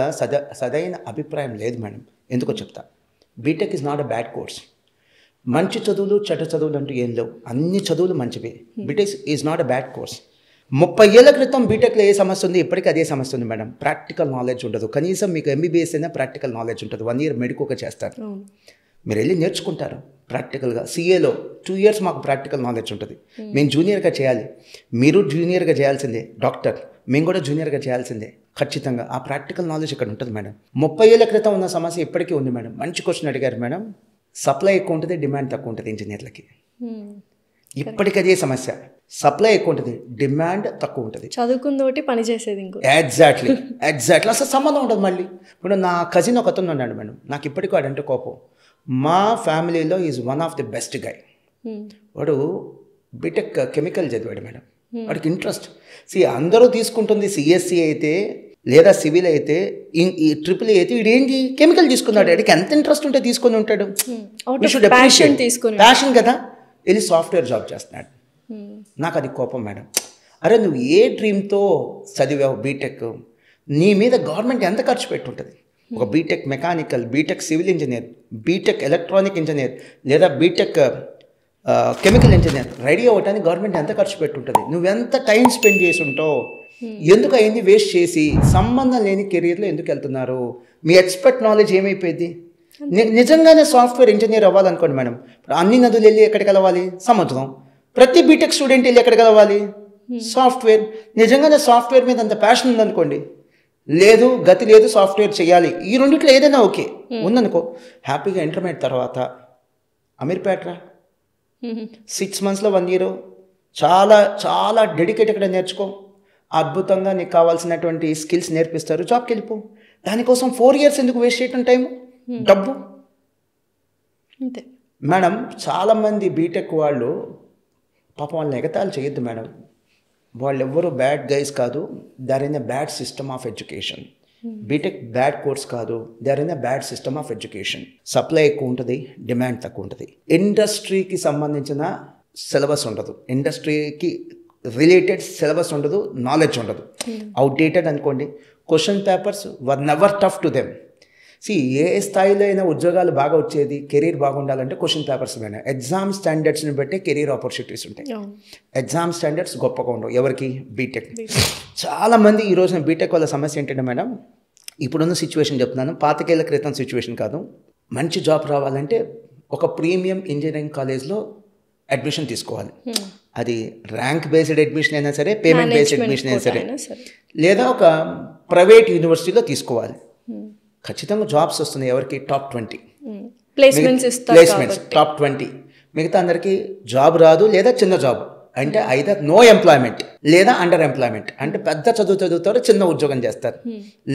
సరైన అభిప్రాయం లేదు మేడం. ఎందుకో చెప్తా. B Tech is not a bad course. మంచి చదువులు చెడ్డ చదువులు అంటూ ఏం లేవు, అన్ని చదువులు మంచివి. B Tech is not a bad course. 30 ఏళ్ల క్రితం బీటెక్లో ఏ సమస్య ఉంది, ఇప్పటికీ అదే సమస్య ఉంది మేడం. ప్రాక్టికల్ నాలెడ్జ్ ఉండదు. కనీసం మీకు ఎంబీబీఎస్ అయినా ప్రాక్టికల్ నాలెడ్జ్ ఉంటుంది. 1 year మెడికోగా చేస్తారు, మీరు వెళ్ళి నేర్చుకుంటారు ప్రాక్టికల్గా. సిఏలో 2 years మాకు ప్రాక్టికల్ నాలెడ్జ్ ఉంటుంది. మేము జూనియర్గా చేయాలి, మీరు జూనియర్గా చేయాల్సిందే. డాక్టర్ మేము కూడా జూనియర్గా చేయాల్సిందే ఖచ్చితంగా. ఆ ప్రాక్టికల్ నాలెడ్జ్ ఇక్కడ ఉంటుంది మేడం. 30 ఏళ్ల క్రితం ఉన్న సమస్య ఇప్పటికీ ఉంది మేడం. మంచి క్వశ్చన్ అడిగారు మేడం. సప్లై ఎక్కువ ఉంటుంది, డిమాండ్ తక్కువ ఉంటుంది ఇంజనీర్లకి. ఇప్పటికీ అదే సమస్య. సప్లై ఎక్కువ ఉంటుంది, డిమాండ్ తక్కువ ఉంటుంది. చదువుకుందోటి పని చేసేది ఇంకో. ఎగ్జాక్ట్లీ. అసలు సంబంధం ఉంటుంది మళ్ళీ. ఇప్పుడు నా కజిన్ ఒక అతను ఉన్నాడు మేడం, నాకు ఇప్పటికీ వాడంటే కోపం. మా ఫ్యామిలీలో is one of the best guy. వాడు బీటెక్ కెమికల్ చదివాడు మేడం. వాడికి ఇంట్రెస్ట్. అందరూ తీసుకుంటుంది సిఎస్సి అయితే లేదా సివిల్ అయితే, ఈ ట్రిపుల్ అయితే వీడేంటి కెమికల్ తీసుకున్నాడు. వాడికి ఎంత ఇంట్రెస్ట్ ఉంటే తీసుకొని ఉంటాడు. ప్యాషన్ కదా. వెళ్ళి సాఫ్ట్వేర్ జాబ్ చేస్తున్నాడు. నాకు అది కోపం మేడం. అరే నువ్వు ఏ డ్రీమ్తో చదివావు బీటెక్, నీ మీద గవర్నమెంట్ ఎంత ఖర్చు పెట్టుంటుంది? ఒక B Tech mechanical, B Tech civil engineer, B Tech electronic engineer లేదా బీటెక్ కెమికల్ ఇంజనీర్ రెడీ అవ్వటానికి గవర్నమెంట్ ఎంత ఖర్చు పెట్టుంటుంది? నువ్వెంత టైం స్పెండ్ చేసి ఉంటావు? ఎందుకు అయింది వేస్ట్ చేసి సంబంధం లేని కెరీర్లో ఎందుకు వెళ్తున్నారు? మీ ఎక్స్పర్ట్ నాలెడ్జ్ ఏమైపోయింది? నిజంగానే సాఫ్ట్వేర్ ఇంజనీర్ అవ్వాలనుకోండి మేడం, అన్ని నదులు వెళ్ళి ఎక్కడికి వెళ్ళాలి? సముద్రం. ప్రతి బీటెక్ స్టూడెంట్ వెళ్ళి ఎక్కడికి వెళ్ళాలి? సాఫ్ట్వేర్. నిజంగానే సాఫ్ట్వేర్ మీద అంత ప్యాషన్ ఉందనుకోండి, లేదు గతి లేదు సాఫ్ట్వేర్ చేయాలి, ఈ రెండిట్లో ఏదైనా ఓకే ఉందనుకో, హ్యాపీగా ఇంటర్మీడియట్ తర్వాత అమీర్పేట రా, 6 monthsలో 1 year చాలా చాలా డెడికేటెడ్గా నేర్చుకో. అద్భుతంగా నీకు కావాల్సినటువంటి స్కిల్స్ నేర్పిస్తారు, జాబ్కి వెళ్ళిపో. దానికోసం 4 years ఎందుకు వేస్ట్ చేయటం టైం, డబ్బు? అంతే మేడం. చాలామంది బీటెక్ వాళ్ళు పాపం వాళ్ళని ఎగతాళి చేయొద్దు మేడం. వాళ్ళు ఎవ్వరూ బ్యాడ్ గైస్ కాదు. They are in a bad system of education. BTech bad course కాదు, they are in a bad system of education. Supply ఎక్కువ ఉంటుంది, డిమాండ్ తక్కువ ఉంటుంది. ఇండస్ట్రీకి సంబంధించిన సిలబస్ ఉండదు, ఇండస్ట్రీకి రిలేటెడ్ సిలబస్ ఉండదు, నాలెడ్జ్ ఉండదు. అవుట్డేటెడ్ అనుకోండి. Question papers were never tough to them. ఏ స్థాయిలో అయినా ఉద్యోగాలు బాగా వచ్చేది, కెరీర్ బాగుండాలంటే క్వశ్చన్ పేపర్స్ మీద. ఎగ్జామ్ స్టాండర్డ్స్ని బట్టి కెరీర్ ఆపర్చునిటీస్ ఉంటాయి. ఎగ్జామ్ స్టాండర్డ్స్ గొప్పగా ఉండవు. ఎవరికి? బీటెక్. చాలామంది ఈ రోజున బీటెక్ వల్ల సమస్య ఏంటంటే మేడం, ఇప్పుడున్న సిచ్యువేషన్ చెప్తున్నాను, 25 ఏళ్ల క్రితం సిచ్యువేషన్ కాదు. మంచి జాబ్ రావాలంటే ఒక ప్రీమియం ఇంజనీరింగ్ కాలేజ్లో అడ్మిషన్ తీసుకోవాలి. అది ర్యాంక్ బేస్డ్ అడ్మిషన్ అయినా సరే, పేమెంట్ బేస్డ్ అడ్మిషన్ అయినా సరే, లేదా ఒక ప్రైవేట్ యూనివర్సిటీలో తీసుకోవాలి. ఖచ్చితంగా జాబ్స్ వస్తున్నాయి. ఎవరికి? Top 20 placements, top 20. మిగతా అందరికీ జాబ్ రాదు, లేదా చిన్న జాబ్. అంటే ఐదర్ నో ఎంప్లాయ్మెంట్ లేదా అండర్ ఎంప్లాయ్మెంట్. అంటే పెద్ద చదువు చదువుతారు, చిన్న ఉద్యోగం చేస్తారు,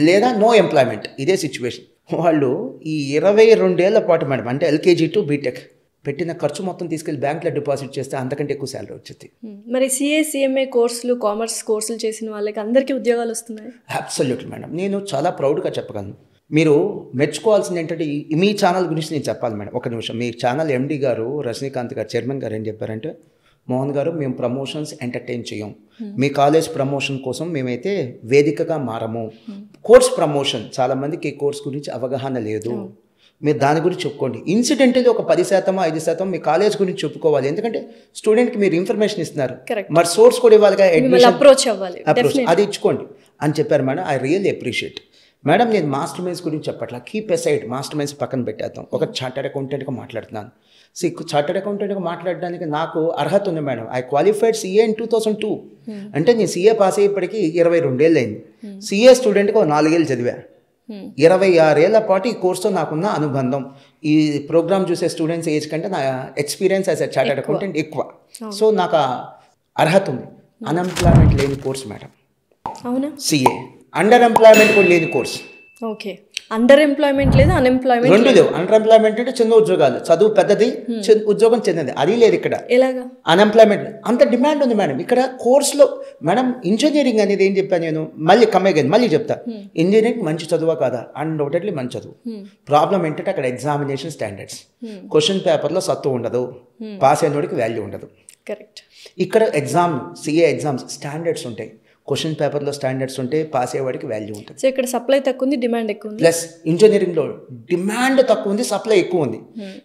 లేదా నో ఎంప్లాయ్మెంట్. ఇదే సిచ్యువేషన్. వాళ్ళు ఈ 22 ఏళ్ల పాటు మేడం, అంటే ఎల్కేజీ టు బీటెక్ పెట్టిన ఖర్చు మొత్తం తీసుకెళ్లి బ్యాంక్లో డిపాజిట్ చేస్తే అంతకంటే ఎక్కువ శాలరీ వచ్చింది. మరి సిఏ సిఎంఏ కోర్సులు, కామర్స్ కోర్సులు చేసిన వాళ్ళకి అందరికీ ఉద్యోగాలు వస్తున్నాయి? Absolutely madam. నేను చాలా ప్రౌడ్గా చెప్పగలను. మీరు మెచ్చుకోవాల్సింది ఏంటంటే మీ ఛానల్ గురించి నేను చెప్పాలి మేడం. ఒక నిమిషం. మీ ఛానల్ ఎండి గారు రజనీకాంత్ గారు, చైర్మన్ గారు ఏం చెప్పారంటే, మోహన్ గారు మేము ప్రమోషన్స్ ఎంటర్టైన్ చేయం, మీ కాలేజ్ ప్రమోషన్ కోసం మేమైతే వేదికగా మారము. కోర్స్ ప్రమోషన్, చాలామందికి ఈ కోర్స్ గురించి అవగాహన లేదు, మీరు దాని గురించి చెప్పుకోండి. ఇన్సిడెంటల్లీ ఒక 10%, 5% మీ కాలేజ్ గురించి చెప్పుకోవాలి. ఎందుకంటే స్టూడెంట్కి మీరు ఇన్ఫర్మేషన్ ఇస్తున్నారు, మరి సోర్స్ కూడా ఇవ్వాలి, అప్రోచ్ అవ్వాలి, అది ఇచ్చుకోండి అని చెప్పారు madam. I really appreciate madam. నేను మాస్టర్ మైండ్స్ గురించి చెప్పట్లా, కీప్ ఎసైడ్, మాస్టర్ మైండ్స్ పక్కన పెట్టేద్దాం. ఒక చార్టర్డ్ అకౌంటెంట్గా మాట్లాడుతున్నాను. చార్టర్డ్ అకౌంటెంట్గా మాట్లాడడానికి నాకు అర్హత ఉంది madam. I qualified CA in 2002. అంటే నేను సిఏ పాస్ అయ్యేప్పటికీ 22 ఏళ్ళు అయింది. సిఏ స్టూడెంట్గా 4 ఏళ్ళు చదివా. 26 ఏళ్ల పాటు ఈ కోర్సుతో నాకున్న అనుబంధం, ఈ ప్రోగ్రామ్ చూసే స్టూడెంట్స్ ఏజ్ కంటే నా experience as a chartered accountant ఎక్కువ. సో నాకు అర్హత ఉంది. అన్ఎంప్లాయ్మెంట్ లేని కోర్స్ మేడం. అవునా? సిఏ. అండర్ ఎంప్లాయ్మెంట్ కూడా లేని కోర్స్. ఓకే. అండర్ ఎంప్లాయ్మెంట్ లేదు, అన్ఎంప్లాయ్మెంట్ రెండు లేవు. అండర్ ఎంప్లాయ్మెంట్ అంటే చిన్న ఉద్యోగాలు, చదువు పెద్దది, ఉద్యోగం చిన్నది, అది లేదు ఇక్కడ. ఎలాగా? అన్ఎంప్లాయ్మెంట్. అంత డిమాండ్ ఉంది మేడం ఇక్కడ కోర్సులో. మేడం ఇంజనీరింగ్ అనేది ఏం చెప్పాను నేను, మళ్ళీ చెప్తా. ఇంజనీరింగ్ మంచి చదువా కాదా? అన్డౌటెడ్లీ మంచి చదువు. ప్రాబ్లం ఏంటంటే అక్కడ ఎగ్జామినేషన్ స్టాండర్డ్స్, క్వశ్చన్ పేపర్లో సత్తు ఉండదు, పాస్ అయినోడికి వాల్యూ ఉండదు. కరెక్ట్. ఇక్కడ ఎగ్జామ్, సిఏ ఎగ్జామ్స్ స్టాండర్డ్స్ ఉంటాయి, క్వశ్చన్ పేపర్లో స్టాండర్డ్స్ ఉంటే పాస్ అయ్యేవాడికి వాల్యూ ఉంటుంది. సో ఇక్కడ సప్లై తక్కువ ఉంది, డిమాండ్ ఎక్కువ ఉంది. ప్లస్ ఇంజనీరింగ్లో డిమాండ్ తక్కువ ఉంది, సప్లై ఎక్కువ ఉంది.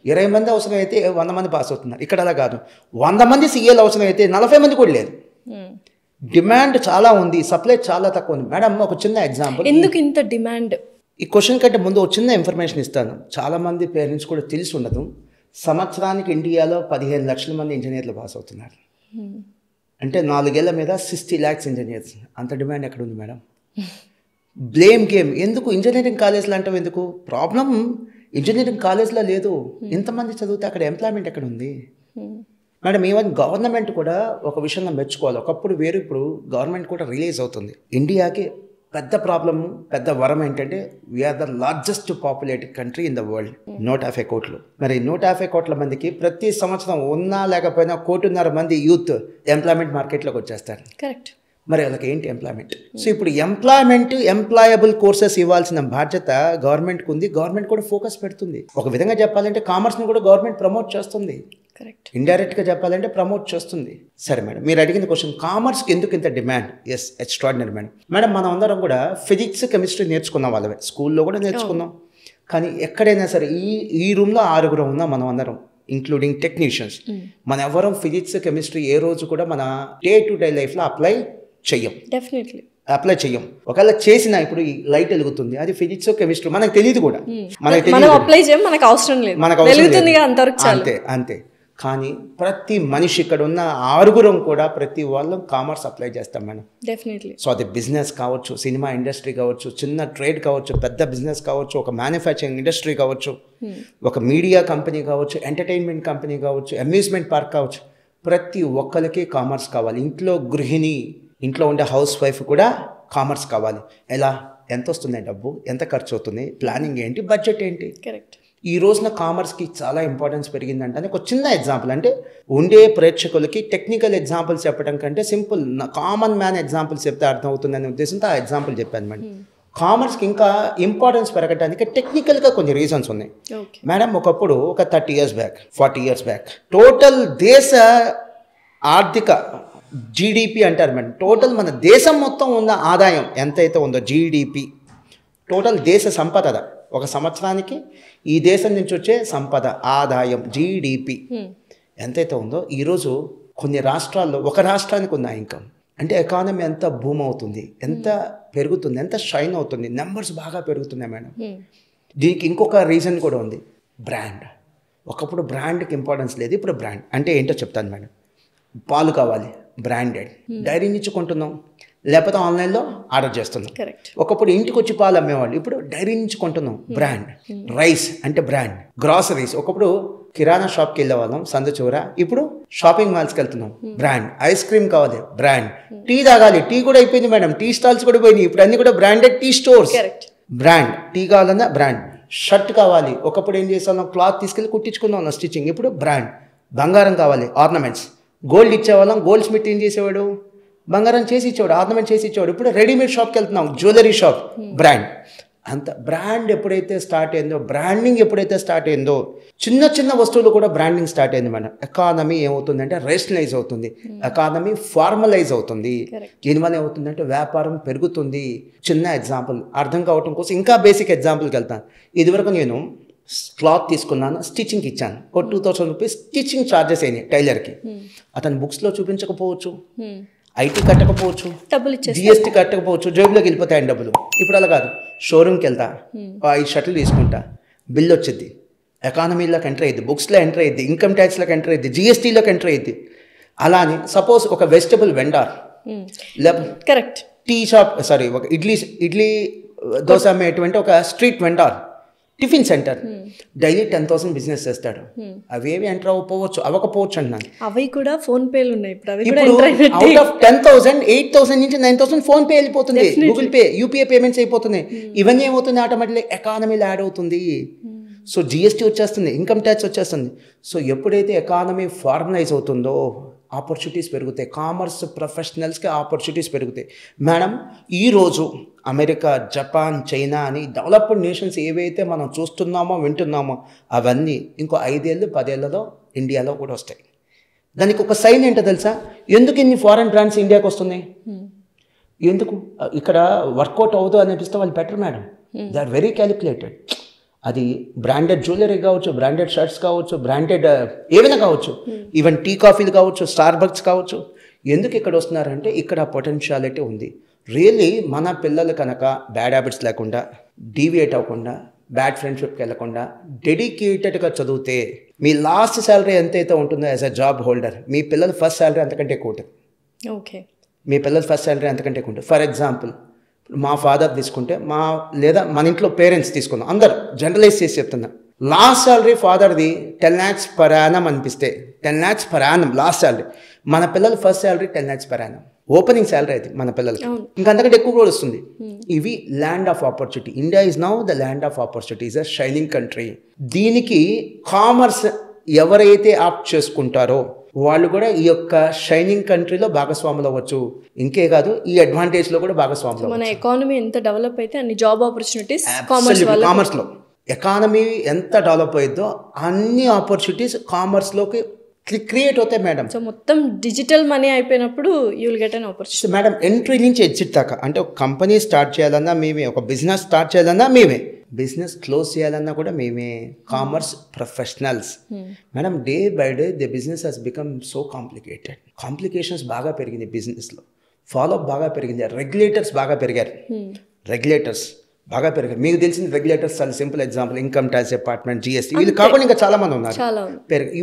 20 మంది అవసరం అయితే 100 మంది పాస్ అవుతున్నారు. ఇక్కడ అలా కాదు. 100 మంది సిఏలు అవసరం అయితే 40 మంది కూడా లేదు. డిమాండ్ చాలా ఉంది, సప్లై చాలా తక్కువ ఉంది. మేడం ఒక చిన్న ఎగ్జాంపుల్. ఎందుకు ఇంత డిమాండ్? ఈ క్వశ్చన్ కంటే ముందు ఒక చిన్న ఇన్ఫర్మేషన్ ఇస్తాను. చాలామంది పేరెంట్స్ కూడా తెలిసి ఉండదు. సంవత్సరానికి ఇండియాలో 15 లక్షల మంది ఇంజనీర్లు పాస్ అవుతున్నారు. అంటే 4 ఏళ్ల మీద 60 lakhs ఇంజనీర్స్. అంత డిమాండ్ ఎక్కడ ఉంది మేడం? Blame game. ఎందుకు ఇంజనీరింగ్ కాలేజ్లో అంటావు? ఎందుకు? ప్రాబ్లం ఇంజనీరింగ్ కాలేజ్లో లేదు. ఇంతమంది చదివితే అక్కడ ఎంప్లాయ్మెంట్ ఎక్కడ ఉంది మేడం? ఈవెన్ గవర్నమెంట్ కూడా ఒక విషయంలో మెచ్చుకోవాలి. ఒకప్పుడు వేరు, ఇప్పుడు గవర్నమెంట్ కూడా రిలీజ్ అవుతుంది. ఇండియాకి పెద్ద ప్రాబ్లము, పెద్ద వరం ఏంటంటే we are the largest populated country in the world. 150 కోట్లు. మరి 150 కోట్ల మందికి ప్రతి సంవత్సరం ఉన్నా లేకపోయినా 1.5 కోటి మంది యూత్ ఎంప్లాయ్మెంట్ మార్కెట్లోకి వచ్చేస్తారు. కరెక్ట్. మరి వాళ్ళకి ఏంటి ఎంప్లాయ్మెంట్? సో ఇప్పుడు ఎంప్లాయబుల్ కోర్సెస్ ఇవ్వాల్సిన బాధ్యత గవర్నమెంట్కి ఉంది. గవర్నమెంట్ కూడా ఫోకస్ పెడుతుంది. ఒక విధంగా చెప్పాలంటే కామర్స్ని కూడా గవర్నమెంట్ ప్రమోట్ చేస్తుంది. కరెక్ట్. ఇండైరెక్ట్గా చెప్పాలంటే ప్రమోట్ చేస్తుంది. సరే మేడం, మీరు అడిగిన క్వశ్చన్, కామర్స్కి ఎందుకు ఇంత demand? Yes, extraordinary madam. Madam మనం అందరం కూడా ఫిజిక్స్, కెమిస్ట్రీ నేర్చుకున్న వాళ్ళమే, స్కూల్లో కూడా నేర్చుకున్నాం. కానీ ఎక్కడైనా సరే ఈ రూమ్లో 6 ఉన్నాం మనం అందరం, ఇంక్లూడింగ్ టెక్నీషియన్స్. మన ఎవరం ఫిజిక్స్, కెమిస్ట్రీ ఏ రోజు కూడా మన డే టు డే లైఫ్లో అప్లై చెయ్యం. డెఫినెట్లీ అప్లై చెయ్యం. ఒకవేళ చేసినా ఇప్పుడు ఈ లైట్ వెలుగుతుంది, అది ఫిజిక్స్, కెమిస్ట్రీ మనకు తెలియదు కూడా. మనం అప్లై చేయం, మనకు అవసరం లేదు, అంతే. కానీ ప్రతి మనిషి, ఇక్కడ ఉన్న 6 కూడా ప్రతి వాళ్ళు కామర్స్ అప్లై చేస్తాం మేడం. డెఫినెట్లీ. సో అది బిజినెస్ కావచ్చు, సినిమా ఇండస్ట్రీ కావచ్చు, చిన్న ట్రేడ్ కావచ్చు, పెద్ద బిజినెస్ కావచ్చు, ఒక మ్యానుఫ్యాక్చరింగ్ ఇండస్ట్రీ కావచ్చు, ఒక మీడియా కంపెనీ కావచ్చు, ఎంటర్టైన్మెంట్ కంపెనీ కావచ్చు, అమ్యూజ్మెంట్ పార్క్ కావచ్చు, ప్రతి ఒక్కరికి కామర్స్ కావాలి. ఇంట్లో గృహిణి, ఇంట్లో ఉండే హౌస్ వైఫ్ కూడా కామర్స్ కావాలి. ఎలా? ఎంత వస్తుంది డబ్బు, ఎంత ఖర్చు అవుతుంది, ప్లానింగ్ ఏంటి, బడ్జెట్ ఏంటి. కరెక్ట్. ఈ రోజున కామర్స్కి చాలా ఇంపార్టెన్స్ పెరిగిందంటే ఒక చిన్న ఎగ్జాంపుల్, అంటే ఉండే ప్రేక్షకులకి టెక్నికల్ ఎగ్జాంపుల్స్ చెప్పడం కంటే సింపుల్ కామన్ మ్యాన్ ఎగ్జాంపుల్స్ చెప్తే అర్థం అవుతుందనే ఉద్దేశంతో ఆ ఎగ్జాంపుల్ చెప్పాను మేడం. కామర్స్కి ఇంకా ఇంపార్టెన్స్ పెరగడానికి టెక్నికల్గా కొన్ని రీజన్స్ ఉన్నాయి మేడం. ఒకప్పుడు ఒక 30 years back, 40 years back, total దేశ ఆర్థిక జీడిపి అంటారు మేడం. టోటల్ మన దేశం మొత్తం ఉన్న ఆదాయం ఎంతైతే ఉందో, జీడిపి, టోటల్ దేశ సంపద, ఒక సంవత్సరానికి ఈ దేశం నుంచి వచ్చే సంపద, ఆదాయం, జీడిపి ఎంతైతే ఉందో, ఈరోజు కొన్ని రాష్ట్రాల్లో ఒక రాష్ట్రానికి ఉన్న ఇన్కమ్, అంటే ఎకానమీ ఎంత బూమ్ అవుతుంది, ఎంత పెరుగుతుంది, ఎంత షైన్ అవుతుంది, నెంబర్స్ బాగా పెరుగుతున్నాయి మేడం. దీనికి ఇంకొక రీజన్ కూడా ఉంది, బ్రాండ్. ఒకప్పుడు బ్రాండ్కి ఇంపార్టెన్స్ లేదు, ఇప్పుడు బ్రాండ్ అంటే ఏంటో చెప్తాను మేడం. పాలు కావాలి, బ్రాండెడ్. డైరీ నుంచి కొంటున్నాం, లేకపోతే ఆన్లైన్లో ఆర్డర్ చేస్తున్నాం. కరెక్ట్. ఒకప్పుడు ఇంటికి వచ్చి పాలు అమ్మేవాళ్ళు, ఇప్పుడు డైరీ నుంచి కొంటున్నాం. బ్రాండ్. రైస్ అంటే బ్రాండ్. గ్రాసరీస్ ఒకప్పుడు కిరాణా షాప్కి వెళ్ళేవాళ్ళం సందు చివర, ఇప్పుడు షాపింగ్ మాల్స్కి వెళ్తున్నాం. బ్రాండ్. ఐస్ క్రీమ్ కావాలి, బ్రాండ్. టీ తాగాలి, టీ కూడా అయిపోయింది మేడం, టీ స్టాల్స్ కూడా పోయినాయి, ఇప్పుడు అన్ని కూడా branded tea stores. Brand. Tea కావాలన్నా బ్రాండ్. షర్ట్ కావాలి, ఒకప్పుడు ఏం చేసేవాళ్ళం, క్లాత్ తీసుకెళ్ళి కుట్టించుకుందాం స్టిచ్చింగ్, ఇప్పుడు బ్రాండ్. బంగారం కావాలి, ఆర్నమెంట్స్. గోల్డ్ ఇచ్చేవాళ్ళం, గోల్డ్ స్మిత్ ఏం చేసేవాడు, బంగారం చేసి ఇచ్చేవాడు, ఆర్నమెంట్ చేసి ఇచ్చేవాడు. ఇప్పుడు రెడీమేడ్ షాప్కి వెళ్తున్నాం, జ్యువెలరీ షాప్. బ్రాండ్. అంత బ్రాండ్ ఎప్పుడైతే స్టార్ట్ అయిందో, బ్రాండింగ్ ఎప్పుడైతే స్టార్ట్ అయిందో, చిన్న చిన్న వస్తువులు కూడా బ్రాండింగ్ స్టార్ట్ అయింది మేడం. ఎకానమీ ఏమవుతుందంటే రేషనలైజ్ అవుతుంది, ఎకానమీ ఫార్మలైజ్ అవుతుంది. దీనివల్ల ఏమవుతుందంటే వ్యాపారం పెరుగుతుంది. చిన్న ఎగ్జాంపుల్ అర్థం కావటం కోసం ఇంకా బేసిక్ ఎగ్జాంపుల్కి వెళ్తాను. ఇదివరకు నేను క్లాత్ తీసుకున్నాను, స్టిచ్చింగ్కి ఇచ్చాను, ఒక 2000 రూపీస్ స్టిచ్చింగ్ ఛార్జెస్ అయినాయి టైలర్కి. అతను బుక్స్లో చూపించకపోవచ్చు, ఐటీ కట్టకపోవచ్చు, జిఎస్టీ కట్టకపోవచ్చు, జేబులోకి వెళ్ళిపోతాయి డబ్బులు. ఇప్పుడు అలా కాదు, షోరూమ్కి వెళ్తా, 5 షర్ట్లు తీసుకుంటా, బిల్ వచ్చింది, ఎకానమీలోకి ఎంటర్ అయ్యింది, బుక్స్లో ఎంటర్ అయ్యింది, ఇన్కమ్ ట్యాక్స్లోకి ఎంటర్ అయ్యింది, జిఎస్టీలోకి ఎంటర్ అయ్యింది. అలానే సపోజ్ ఒక vegetable vendor, correct, tea shop, sorry ఒక ఇడ్లీ దోశ అమ్మేటువంటి ఒక street vendor, tiffin centre, daily 10,000 business చేస్తాడు. అవేవి ఎంటర్ అవ్వకపోవచ్చు అన్నాను. అవి కూడా ఫోన్ పేలు ఉన్నాయి ఇప్పుడు. అవుట్ ఆఫ్ 10,000 8,000 నుంచి 9,000 ఫోన్ పే వెళ్ళిపోతుంది, గూగుల్ పే, యూపీఐ పేమెంట్స్ అయిపోతున్నాయి. ఇవన్నీ ఏమవుతుంది, ఆటోమేటిక్లీ ఎకానమీలో యాడ్ అవుతుంది. సో జిఎస్టీ వచ్చేస్తుంది, ఇన్కమ్ ట్యాక్స్ వచ్చేస్తుంది. సో ఎప్పుడైతే ఎకానమీ ఫార్మలైజ్ అవుతుందో ఆపర్చునిటీస్ పెరుగుతాయి, కామర్స్ ప్రొఫెషనల్స్కి ఆపర్చునిటీస్ పెరుగుతాయి. మేడం, ఈరోజు అమెరికా, జపాన్, చైనా అని డెవలప్డ్ నేషన్స్ ఏవైతే మనం చూస్తున్నామో వింటున్నామో అవన్నీ ఇంకో 5 ఏళ్ళు 10 ఏళ్లలో ఇండియాలో కూడా వస్తాయి. దానికి ఒక సైన్ ఏంటో తెలుసా? ఎందుకు ఇన్ని ఫారెన్ బ్రాండ్స్ ఇండియాకి వస్తున్నాయి? ఎందుకు ఇక్కడ వర్కౌట్ అవుతుందో అనిపిస్తే వాళ్ళు better madam. They are very calculated. అది బ్రాండెడ్ జ్యువెలరీ కావచ్చు, బ్రాండెడ్ షర్ట్స్ కావచ్చు, బ్రాండెడ్ ఏమైనా కావచ్చు, ఈవెన్ టీ కాఫీలు కావచ్చు, స్టార్ బక్స్ కావచ్చు. ఎందుకు ఇక్కడ వస్తున్నారంటే ఇక్కడ పొటెన్షియాలిటీ ఉంది. రియల్లీ మన పిల్లలు కనుక బ్యాడ్ హ్యాబిట్స్ లేకుండా, డీవియేట్ అవ్వకుండా, బ్యాడ్ ఫ్రెండ్షిప్కి వెళ్ళకుండా డెడికేటెడ్గా చదివితే మీ లాస్ట్ శాలరీ ఎంతైతే ఉంటుందో యాజ్ అ జాబ్ హోల్డర్, మీ పిల్లల ఫస్ట్ శాలరీ అంతకంటే ఎక్కువ ఉంటుంది. ఓకే, మీ పిల్లల ఫస్ట్ శాలరీ అంతకంటే ఎక్కువ ఉంటుంది. ఫర్ ఎగ్జాంపుల్ మా ఫాదర్ తీసుకుంటే, లేదా మన ఇంట్లో పేరెంట్స్ తీసుకుందాం, అందరు జనరలైజ్ చేసి చెప్తున్నా, లాస్ట్ శాలరీ ఫాదర్ది 10 lakhs per annum అనిపిస్తే 10 lakhs per annum last salary. మన పిల్లల first salary 10 lakhs per annum opening salary అయితే మన పిల్లలకి ఇంకా అంతకంటే ఎక్కువ కూడా వస్తుంది. ఇవి land of opportunity. India is now the land of opportunity, is a shining country. దీనికి కామర్స్ ఎవరైతే ఆప్ట్ చేసుకుంటారో వాళ్ళు కూడా ఈ యొక్క షైనింగ్ కంట్రీలో భాగస్వాములు అవ్వచ్చు. ఇంకే కాదు, ఈ అడ్వాంటేజ్లో కూడా భాగస్వాములు. మన ఎకానమీ ఎంత డెవలప్ అయితే అన్ని జాబ్ ఆపర్చునిటీస్ కామర్స్లో, ఎకానమీ ఎంత డెవలప్ అయ్యిద్దో అన్ని ఆపర్చునిటీస్ కామర్స్లోకి క్రియేట్ అవుతాయి మేడం. సో మొత్తం డిజిటల్ మనీ అయిపోయినప్పుడు you will get an opportunity madam. Entry నుంచి ఎగ్జిట్ దాకా, అంటే ఒక కంపెనీ స్టార్ట్ చేయాలన్నా మేమే, ఒక బిజినెస్ స్టార్ట్ చేయాలన్నా మేమే, బిజినెస్ క్లోజ్ చేయాలన్నా కూడా మేమే. Commerce professionals madam. Day by day the business has become so complicated. Complications బాగా పెరిగింది బిజినెస్లో, ఫాలోఅప్ బాగా పెరిగింది, రెగ్యులేటర్స్ బాగా పెరిగారు. రెగ్యులేటర్స్ బాగా పెరిగారు. మీకు తెలిసిన రెగ్యులేటర్స్ చాలా simple example, income tax department, GST, వీళ్ళు కాకుండా ఇంకా చాలా మంది ఉన్నారు.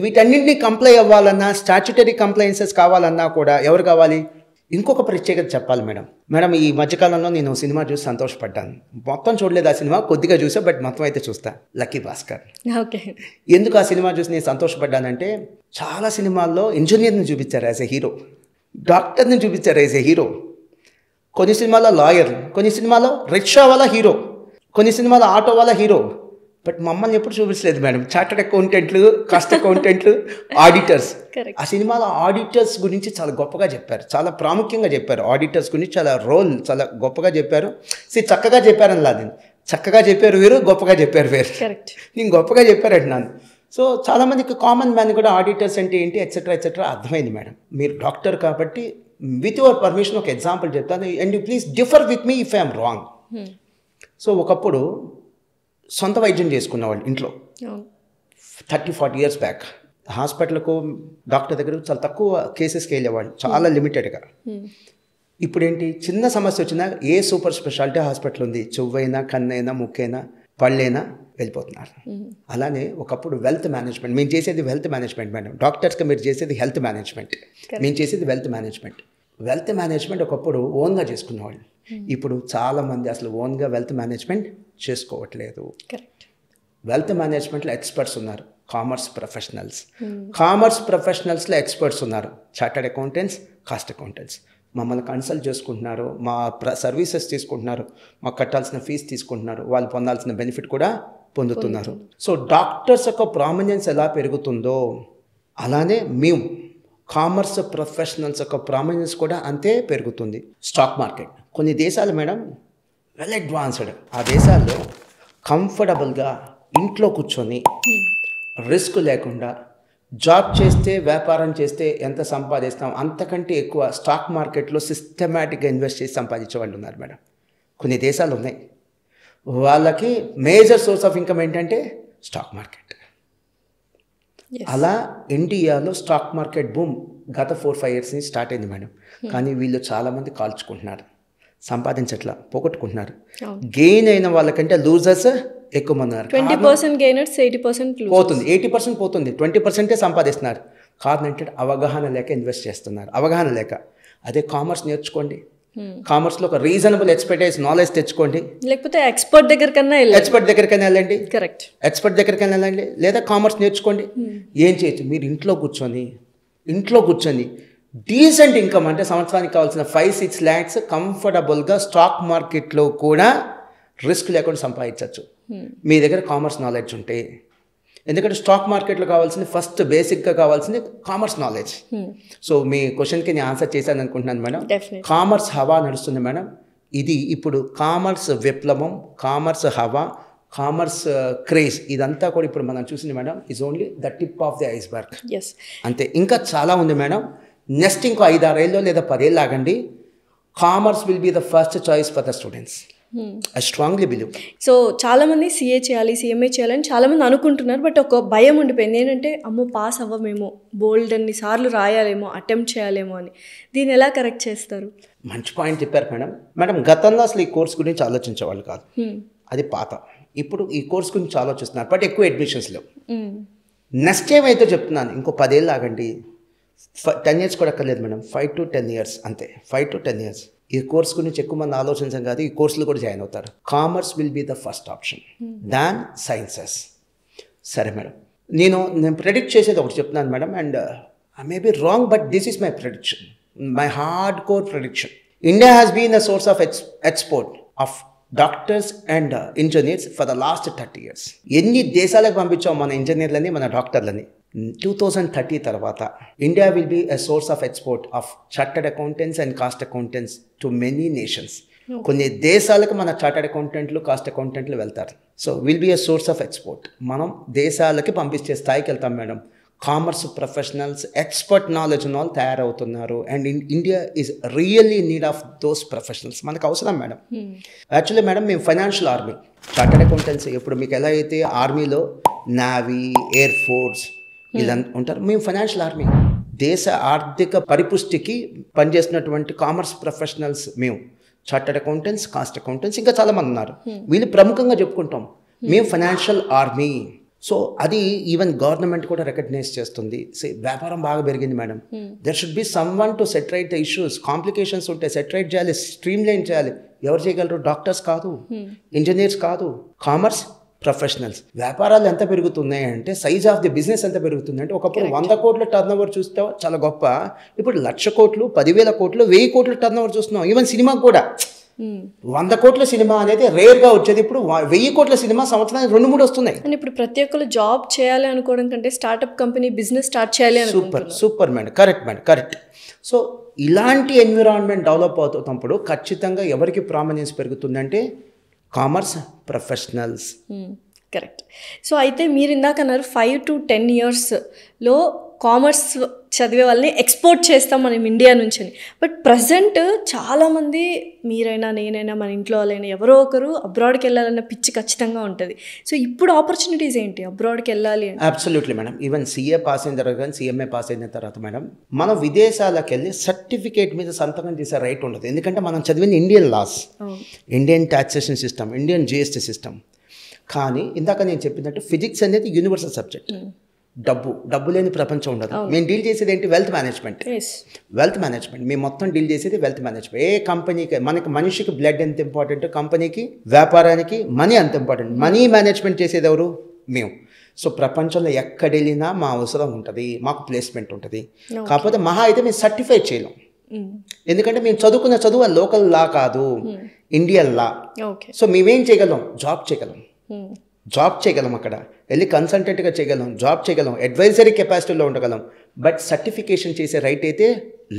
వీటన్నింటినీ కంప్లై అవ్వాలన్నా, స్టాట్యుటరీ కంప్లైన్సెస్ కావాలన్నా కూడా ఎవరు కావాలి? ఇంకొక ప్రత్యేకత చెప్పాలి మేడం. మేడం, ఈ మధ్యకాలంలో నేను సినిమా చూసి సంతోషపడ్డాను. మొత్తం చూడలేదు ఆ సినిమా, కొద్దిగా చూసా, బట్ మొత్తం అయితే చూస్తా. లక్కీ భాస్కర్. ఓకే. ఎందుకు ఆ సినిమా చూసి నేను సంతోషపడ్డానంటే, చాలా సినిమాల్లో ఇంజనీర్ని చూపించారు యాజ్ ఎ హీరో, డాక్టర్ని చూపించారు యాజ్ ఎ హీరో, కొన్ని సినిమాలో లాయర్, కొన్ని సినిమాలో రిక్షా వాళ్ళ హీరో, కొన్ని సినిమాలో ఆటో వాళ్ళ హీరో. బట్ మమ్మల్ని ఎప్పుడు చూపించలేదు మేడం. చార్టర్డ్ అకౌంటెంట్లు, కాస్ట్ అకౌంటెంట్లు, ఆడిటర్స్. ఆ సినిమాలో ఆడిటర్స్ గురించి చాలా గొప్పగా చెప్పారు, చాలా ప్రాముఖ్యంగా చెప్పారు. ఆడిటర్స్ గురించి చాలా రోల్ చాలా గొప్పగా చెప్పారు. చక్కగా చెప్పారని లాది, చక్కగా చెప్పారు వేరు, గొప్పగా చెప్పారు వేరు. నేను గొప్పగా చెప్పారంటున్నాను. సో చాలామందికి కామన్ మ్యాన్ కూడా ఆడిటర్స్ అంటే ఏంటి ఎట్సెట్రా ఎట్సెట్రా అర్థమైంది మేడం. మీరు డాక్టర్ కాబట్టి విత్ యువర్ పర్మిషన్ ఒక ఎగ్జాంపుల్ చెప్తాను, and you please differ with me if I'm wrong. So ఒకప్పుడు సొంత వైద్యం చేసుకునేవాళ్ళు ఇంట్లో 30-40 years బ్యాక్. హాస్పిటల్కు డాక్టర్ దగ్గర చాలా తక్కువ కేసెస్కి వెళ్ళేవాళ్ళు, చాలా లిమిటెడ్గా. ఇప్పుడేంటి, చిన్న సమస్య వచ్చినా ఏ సూపర్ స్పెషాలిటీ హాస్పిటల్ ఉంది, చెవ్వైనా, కన్నైనా, ముక్కైనా, పళ్ళైనా వెళ్ళిపోతున్నారు. అలానే ఒకప్పుడు వెల్త్ మేనేజ్మెంట్, మేము చేసేది వెల్త్ మేనేజ్మెంట్ మేడం. డాక్టర్స్కి మీరు చేసేది హెల్త్ మేనేజ్మెంట్, మేము చేసేది వెల్త్ మేనేజ్మెంట్. వెల్త్ మేనేజ్మెంట్ ఒకప్పుడు ఓన్గా చేసుకునేవాళ్ళు, ఇప్పుడు చాలామంది అసలు ఓన్గా వెల్త్ మేనేజ్మెంట్ చేసుకోవట్లేదు. కరెక్ట్. వెల్త్ మేనేజ్మెంట్లో ఎక్స్పర్ట్స్ ఉన్నారు, కామర్స్ ప్రొఫెషనల్స్. కామర్స్ ప్రొఫెషనల్స్లో ఎక్స్పర్ట్స్ ఉన్నారు, చార్టర్డ్ అకౌంటెంట్స్, కాస్ట్ అకౌంటెంట్స్. మమ్మల్ని కన్సల్ట్ చేసుకుంటున్నారు, మా సర్వీసెస్ తీసుకుంటున్నారు, మాకు కట్టాల్సిన ఫీజు తీసుకుంటున్నారు, వాళ్ళు పొందాల్సిన బెనిఫిట్ కూడా పొందుతున్నారు. సో డాక్టర్స్ యొక్క ప్రామినెన్స్ ఎలా పెరుగుతుందో అలానే మేము కామర్స్ ప్రొఫెషనల్స్ యొక్క ప్రామినెన్స్ కూడా అంతే పెరుగుతుంది. స్టాక్ మార్కెట్ కొన్ని దేశాలు మేడం వెల్ అడ్వాన్స్డ్, ఆ దేశాల్లో కంఫర్టబుల్గా ఇంట్లో కూర్చొని రిస్క్ లేకుండా జాబ్ చేస్తే వ్యాపారం చేస్తే ఎంత సంపాదిస్తాం అంతకంటే ఎక్కువ స్టాక్ మార్కెట్లో సిస్టమేటిక్గా ఇన్వెస్ట్ చేసి సంపాదించే వాళ్ళు ఉన్నారు మేడం. కొన్ని దేశాలు ఉన్నాయి, వాళ్ళకి మేజర్ సోర్స్ ఆఫ్ ఇన్కమ్ ఏంటంటే స్టాక్ మార్కెట్. అలా ఇండియాలో స్టాక్ మార్కెట్ బూమ్ గత 4-5 years నుంచి స్టార్ట్ అయింది మేడం. కానీ వీళ్ళు చాలామంది కాల్చుకుంటున్నారు, సంపాదించట్లా, పోగొట్టుకుంటున్నారు. గెయిన్ అయిన వాళ్ళకంటే లూజర్స్ ఎక్కువ మంది ఉన్నారు. 20% గెయినర్స్ 80% పోతుంది, 80% పోతుంది, 20% సంపాదిస్తున్నారు. కారణం ఏంటంటే అవగాహన లేక ఇన్వెస్ట్ చేస్తున్నారు, అవగాహన లేక. అదే కామర్స్ నేర్చుకోండి, కామర్స్లో ఒక రీజనబుల్ ఎక్స్పర్టైజ్ నాలెడ్జ్ తెచ్చుకోండి, లేకపోతే ఎక్స్పర్ట్ దగ్గరకన్నా వెళ్ళండి. కరెక్ట్, ఎక్స్పర్ట్ దగ్గరికైనా వెళ్ళండి, లేదా కామర్స్ నేర్చుకోండి. ఏం చేయొచ్చు, మీరు ఇంట్లో కూర్చొని డీసెంట్ ఇన్కమ్ అంటే సంవత్సరానికి కావాల్సిన 5-6 lakhs కంఫర్టబుల్గా స్టాక్ మార్కెట్లో కూడా రిస్క్ లేకుండా సంపాదించవచ్చు మీ దగ్గర కామర్స్ నాలెడ్జ్ ఉంటే. ఎందుకంటే స్టాక్ మార్కెట్లో కావాల్సింది ఫస్ట్ బేసిక్గా కావాల్సింది కామర్స్ నాలెడ్జ్. సో మీ క్వశ్చన్కి నేను ఆన్సర్ చేశాను అనుకుంటున్నాను మేడం. కామర్స్ హవా నడుస్తుంది మేడం. ఇది ఇప్పుడు కామర్స్ విప్లవం, కామర్స్ హవా, కామర్స్ క్రేజ్, ఇదంతా కూడా ఇప్పుడు మనం చూసింది madam is only the tip of the iceberg. అంతే, ఇంకా చాలా ఉంది మేడం. నెక్స్ట్ ఇంకో 5-6 ఏళ్ళు లేదా 10 ఏళ్ళు ఆగండి, commerce will be the first choice for the students. I strongly believe. So చాలామంది CA చేయాలి, CMA చేయాలని చాలామంది అనుకుంటున్నారు. బట్ ఒక భయం ఉండిపోయింది ఏంటంటే అమ్మో పాస్ అవ్వమేమో, బోల్డ్ అన్ని సార్లు రాయాలేమో, అటెంప్ట్ చేయాలేమో అని. దీన్ని ఎలా కరెక్ట్ చేస్తారు? మంచి పాయింట్ చెప్పారు మేడం. గతంలో అసలు ఈ కోర్స్ గురించి ఆలోచించేవాళ్ళు కాదు, అది పాత. ఇప్పుడు ఈ కోర్స్ గురించి ఆలోచిస్తున్నారు, బట్ ఎక్కువ అడ్మిషన్స్ లేవు. నెక్స్ట్ ఏమైతే చెప్తున్నాను, ఇంకో 10 ఏళ్ళు ఆగండి, 10 years కూడా అక్కర్లేదు మేడం, 5 to 10 years అంతే. 5 to 10 years ఈ కోర్స్ గురించి ఎక్కువ మంది ఆలోచించం కాదు, ఈ కోర్సులో కూడా జాయిన్ అవుతారు. Commerce will be the first option than sciences. సరే మేడం, నేను ప్రెడిక్ట్ చేసేది ఒకటి చెప్తున్నాను madam, and I may be wrong, but this is my prediction, my hard core prediction. India has been a source of export of doctors and engineers for the last 30 years. ఎన్ని దేశాలకు పంపించాం మన ఇంజనీర్లని, మన డాక్టర్లని. 2030 తర్వాత India will be a source of export of chartered accountants and cost accountants to many nations. కొన్ని దేశాలకు మన చార్టర్డ్ అకౌంటెంట్లు, కాస్ట్ అకౌంటెంట్లు వెళ్తారు. So will be a source of export. మనం దేశాలకి పంపించే స్థాయికి వెళ్తాం madam. Commerce professionals, expert knowledge ఉన్న వాళ్ళు తయారవుతున్నారు. And India is really need of those professionals. మనకు అవసరం మేడం. యాక్చువల్లీ మేడం మేము ఫైనాన్షియల్ ఆర్మీ, చార్టర్డ్ అకౌంటెన్సీ. ఇప్పుడు మీకు ఎలా అయితే ఆర్మీలో నావీ, ఎయిర్ ఫోర్స్ వీళ్ళంతా ఉంటారు, మేము ఫైనాన్షియల్ ఆర్మీ. దేశ ఆర్థిక పరిపుష్టికి పనిచేస్తున్నటువంటి కామర్స్ ప్రొఫెషనల్స్ మేము. చార్టర్డ్ అకౌంటెంట్స్, కాస్ట్ అకౌంటెంట్స్, ఇంకా చాలామంది ఉన్నారు. వీళ్ళు ప్రముఖంగా చెప్పుకుంటాం మేము ఫైనాన్షియల్ ఆర్మీ. సో అది ఈవెన్ గవర్నమెంట్ కూడా రికగ్నైజ్ చేస్తుంది. వ్యాపారం బాగా పెరిగింది madam. There should be some one to set right the issues. Complications ఉంటే సెట్ రైట్ చేయాలి, స్ట్రీమ్ లైన్ చేయాలి. ఎవరు చేయగలరు? డాక్టర్స్ కాదు, ఇంజనీర్స్ కాదు, కామర్స్ ప్రొఫెషనల్స్. వ్యాపారాలు ఎంత పెరుగుతున్నాయి అంటే, సైజ్ ఆఫ్ ది బిజినెస్ ఎంత పెరుగుతుంది అంటే, ఒకప్పుడు 100 కోట్ల టర్న్ ఓవర్ చూస్తే చాలా గొప్ప, ఇప్పుడు 1,00,000 కోట్లు, 10,000 కోట్లు, 1000 కోట్ల టర్న్ ఓవర్ చూస్తున్నాం. ఈవెన్ సినిమాకి కూడా 100 కోట్ల సినిమా అనేది రేర్గా వచ్చేది. ఇప్పుడు 1000 కోట్ల సినిమా సంవత్సరానికి 2-3 వస్తున్నాయి. అండ్ ఇప్పుడు ప్రతి ఒక్కరు జాబ్ చేయాలి అనుకోవడం కంటే స్టార్టప్ కంపెనీ, బిజినెస్ స్టార్ట్ చేయాలి. Super madam, correct. సో ఇలాంటి ఎన్విరాన్మెంట్ డెవలప్ అవుతున్నప్పుడు ఖచ్చితంగా ఎవరికి ప్రామినెన్స్ పెరుగుతుందంటే కామర్స్ ప్రొఫెషనల్స్. కరెక్ట్. సో అయితే మీరు ఇందాక అన్నారు 5 to 10 yearsలో కామర్స్ చదివే వాళ్ళని ఎక్స్పోర్ట్ చేస్తాం మనం ఇండియా నుంచి అని. బట్ ప్రజెంట్ చాలామంది, మీరైనా నేనైనా మన ఇంట్లో వాళ్ళైనా ఎవరో ఒకరు అబ్రాడ్కి వెళ్ళాలన్న పిచ్చి ఖచ్చితంగా ఉంటుంది. సో ఇప్పుడు ఆపర్చునిటీస్ ఏంటి అబ్రాడ్కి వెళ్ళాలి అని? Absolutely madam. Even CA pass అయిన తర్వాత కానీ, CMA పాస్ అయిన తర్వాత మేడం, మన విదేశాలకు వెళ్ళి సర్టిఫికేట్ మీద సంతకం చేసే రైట్ ఉండదు. ఎందుకంటే మనం చదివిన Indian loss, Indian taxation system, Indian GST system. కానీ ఇందాక నేను చెప్పినట్టు ఫిజిక్స్ అనేది యూనివర్సల్ సబ్జెక్ట్. డబ్బు లేని ప్రపంచం ఉండదు. మేము డీల్ చేసేది ఏంటి? Wealth management. మేము మొత్తం డీల్ చేసేది వెల్త్ మేనేజ్మెంట్. ఏ కంపెనీకి, మనకి మనిషికి బ్లడ్ ఎంత ఇంపార్టెంట్, కంపెనీకి వ్యాపారానికి మనీ అంత ఇంపార్టెంట్. మనీ మేనేజ్మెంట్ చేసేది ఎవరు? మేము. సో ప్రపంచంలో ఎక్కడెళ్ళినా మా అవసరం ఉంటుంది, మాకు ప్లేస్మెంట్ ఉంటుంది. కాకపోతే మహా అయితే మేము సర్టిఫై చేయలేం, ఎందుకంటే మేము చదువుకున్న చదువు లోకల్ లా కాదు, ఇండియన్ లా. సో మేమేం చేయగలం? జాబ్ చేయగలం, అక్కడ వెళ్ళి కన్సల్టెంట్గా చేయగలం, జాబ్ చేయగలం, అడ్వైజరీ కెపాసిటీలో ఉండగలం. బట్ సర్టిఫికేషన్ చేసే రైట్ అయితే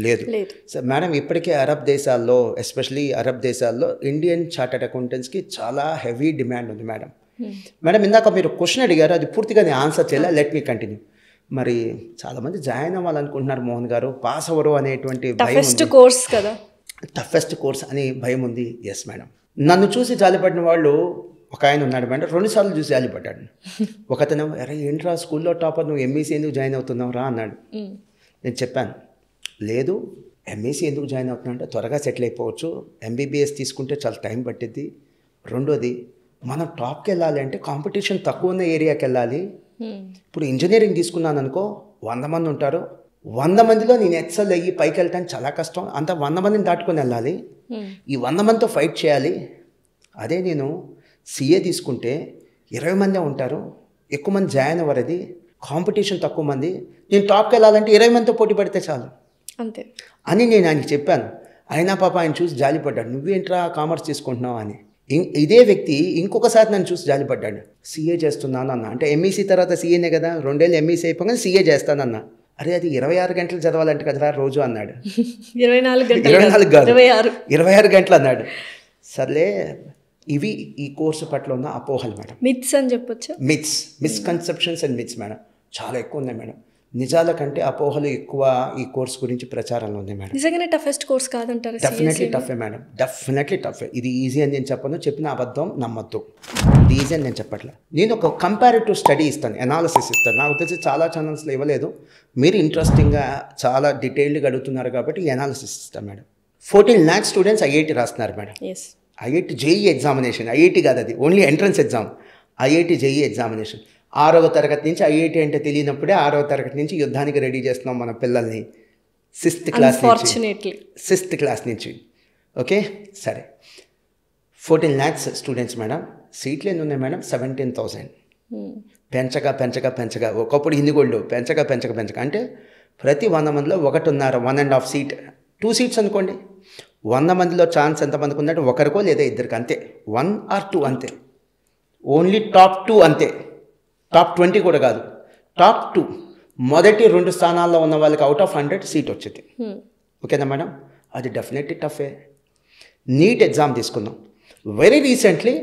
లేదు. సో మేడం ఇప్పటికే అరబ్ దేశాల్లో, ఎస్పెషలీ అరబ్ దేశాల్లో ఇండియన్ చార్టర్డ్ అకౌంటెంట్స్కి చాలా హెవీ డిమాండ్ ఉంది మేడం. మేడం ఇందాక మీరు క్వశ్చన్ అడిగారు, అది పూర్తిగా నేను ఆన్సర్ చేయాలి. Let me continue. మరి చాలామంది జాయిన్ అవ్వాలనుకుంటున్నారు మోహన్ గారు, పాస్ అవ్వరు అనేటువంటి భయం ఉంది. టఫెస్ట్ కోర్స్ అని భయం ఉంది. Yes madam. నన్ను చూసి జాలిపడిన వాళ్ళు ఒక ఆయన ఉన్నాడు మేడం, 2 సార్లు చూసి జాలిపడ్డాడు. ఒకతను, అరే ఏంట్రా స్కూల్లో టాపర్, నువ్వు ఎంఈసీ ఎందుకు జాయిన్ అవుతున్నావు రా అన్నాడు. నేను చెప్పాను, లేదు ఎంఈసీ ఎందుకు జాయిన్ అవుతున్నా అంటే త్వరగా సెటిల్ అయిపోవచ్చు, ఎంబీబీఎస్ తీసుకుంటే చాలా టైం పట్టిద్ది. రెండోది, మనం టాప్కి వెళ్ళాలి అంటే కాంపిటీషన్ తక్కువ ఉన్న ఏరియాకి వెళ్ళాలి. ఇప్పుడు ఇంజనీరింగ్ తీసుకున్నాను అనుకో, 100 మంది ఉంటారు, 100 మందిలో నేను ఎక్సెల్ అయ్యి పైకి వెళ్ళటానికి చాలా కష్టం. అంత 100 మందిని దాటుకొని వెళ్ళాలి, ఈ 100 మందితో ఫైట్ చేయాలి. అదే నేను సిఏ తీసుకుంటే 20 మందే ఉంటారు, ఎక్కువ మంది జాయిన్ అవ్వరది, కాంపిటీషన్ తక్కువ మంది, నేను టాప్కి వెళ్ళాలంటే 20 మందితో పోటీ పడితే చాలు అంతే అని నేను ఆయనకి చెప్పాను. అయినా పాప ఆయన చూసి జాలిపడ్డాడు, నువ్వేంట్రా కామర్స్ తీసుకుంటున్నావు అని. ఇదే వ్యక్తి ఇంకొకసారి నన్ను చూసి జాలిపడ్డాడు, సీఏ చేస్తున్నాను అన్న. అంటే ఎంఈసీ తర్వాత సీఏనే కదా, 2 ఏళ్ళు ఎంఈసీ అయిపోగానే సీఏ చేస్తానన్నా. అరే అది 26 గంటలు చదవాలంటే కదరా రోజు అన్నాడు. 24 కాదు, 26 గంటలు అన్నాడు. సర్లే, ఇవి ఈ కోర్సు పట్ల ఉన్న అపోహలు మేడం. మిత్స్ అని చెప్పొచ్చు. మిస్కన్సెప్షన్స్ అండ్ మిత్స్ మేడం చాలా ఎక్కువ ఉన్నాయి మేడం. నిజాల కంటే అపోహలు ఎక్కువ ఈ కోర్స్ గురించి ప్రచారంలో ఉంది మేడం. నిజంగానే టఫెస్ట్ కోర్స్ కాదంటారు? డెఫినెట్లీ టఫే మేడం, డెఫినెట్లీ టఫే. ఇది ఈజీ అని నేను చెప్పను, చెప్పిన అబద్ధం నమ్మద్దు. ఇది ఈజీ అని నేను చెప్పట్లే. నేను ఒక కంపారిటివ్ స్టడీ ఇస్తాను, అనాలిసిస్ ఇస్తాను. నాకు తెలిసి చాలా ఛానల్స్లో ఇవ్వలేదు, మీరు ఇంట్రెస్టింగ్గా చాలా డీటెయిల్డ్గా అడుగుతున్నారు కాబట్టి ఈ అనాలిసిస్ ఇస్తాను మేడం. 14 lakhs స్టూడెంట్స్ ఐఐటి రాస్తున్నారు madam. IIT JEE examination, IIT కాదు అది, only entrance exam. IIT JEE examination 6వ తరగతి నుంచి, ఐఐటి అంటే తెలియనప్పుడే 6వ తరగతి నుంచి యుద్ధానికి రెడీ చేస్తున్నాం మన పిల్లల్ని, 6th క్లాస్ నుంచి. ఓకే సరే, 14 lakhs స్టూడెంట్స్ మేడం. సీట్లు ఎన్ని ఉన్నాయి మేడం? 17,000. పెంచగా ఒకప్పుడు హిందీగోళ్ళు పెంచగా అంటే ప్రతి 100 మందిలో 1.5, 1.5 సీట్, 2 సీట్స్ అనుకోండి. 100 మందిలో ఛాన్స్ ఎంతమందికి ఉందంటే ఒకరికో లేదా ఇద్దరికి, అంతే. 1 or 2 అంతే. ఓన్లీ టాప్ 2 అంతే, టాప్ 20 కూడా కాదు, టాప్ 2. మొదటి 2 స్థానాల్లో ఉన్న వాళ్ళకి అవుట్ ఆఫ్ 100 సీట్ వచ్చింది. ఓకేనా మేడం? అది డెఫినెట్లీ టఫే. నీట్ ఎగ్జామ్ తీసుకుందాం. Very recently,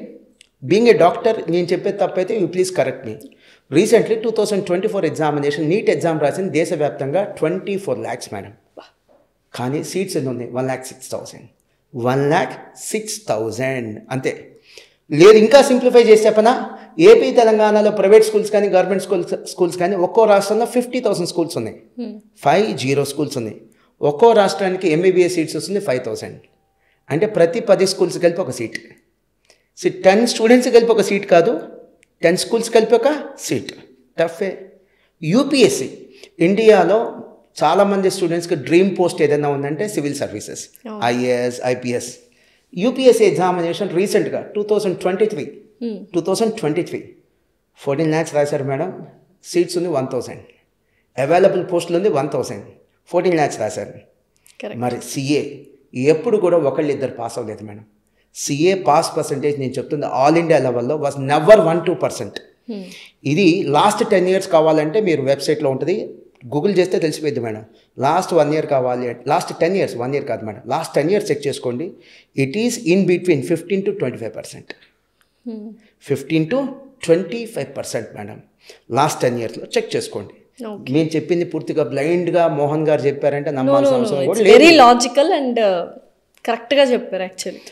being a doctor నేను చెప్పేది తప్పైతే you please correct me. Recently 2024 examination NEET exam రాసింది దేశవ్యాప్తంగా 24 lakhs మేడం. కానీ సీట్స్ ఎన్ని ఉన్నాయి? 1,06,000. 1,06,000 అంతే. లేదు ఇంకా సింప్లిఫై చేసి చెప్పనా, ఏపీ తెలంగాణలో ప్రైవేట్ స్కూల్స్ కానీ గవర్నమెంట్ స్కూల్స్ కానీ ఒక్కో రాష్ట్రంలో 50,000 స్కూల్స్ ఉన్నాయి, 50 స్కూల్స్ ఉన్నాయి. ఒక్కో రాష్ట్రానికి ఎంబీబీఎస్ సీట్స్ వస్తుంది 5,000. అంటే ప్రతి 10 స్కూల్స్ కలిపి ఒక సీట్. 10 స్టూడెంట్స్ కలిపి ఒక సీట్ కాదు, 10 స్కూల్స్ కలిపి ఒక సీట్. టఫే. యూపీఎస్సీ, ఇండియాలో చాలామంది స్టూడెంట్స్కి డ్రీమ్ పోస్ట్ ఏదైనా ఉందంటే civil services, IAS, IPS. UPSC examination రీసెంట్గా 2023 14 lakhs రాశారు మేడం. సీట్స్ ఉంది 1,000, అవైలబుల్ పోస్టులు ఉంది 1,000, 14 lakhs రాశారు. మరి సిఏ ఎప్పుడు కూడా 1-2 పాస్ అవ్వలేదు మేడం. సిఏ పాస్ పర్సంటేజ్ నేను చెప్తుంది ఆల్ ఇండియా లెవెల్లో వాజ్ నెవర్ 1-2%. ఇది లాస్ట్ 10 years కావాలంటే మీరు వెబ్సైట్లో ఉంటుంది, గూగుల్ చేస్తే తెలిసిపోయింది మేడం. లాస్ట్ 1 year కావాలి, లాస్ట్ 10 years, 1 year కాదు మేడం, లాస్ట్ 10 years చెక్ చేసుకోండి. It is in between 15 to 25%. 15 to 25% madam, last 10 yearsలో చెక్ చేసుకోండి. నేను చెప్పింది పూర్తిగా బ్లైండ్గా మోహన్ గారు చెప్పారంటే నమ్మాల్సిన అవసరం కూడా లేదు. వెరీ లాజికల్ అండ్ కరెక్ట్గా చెప్పారు యాక్చువల్లీ.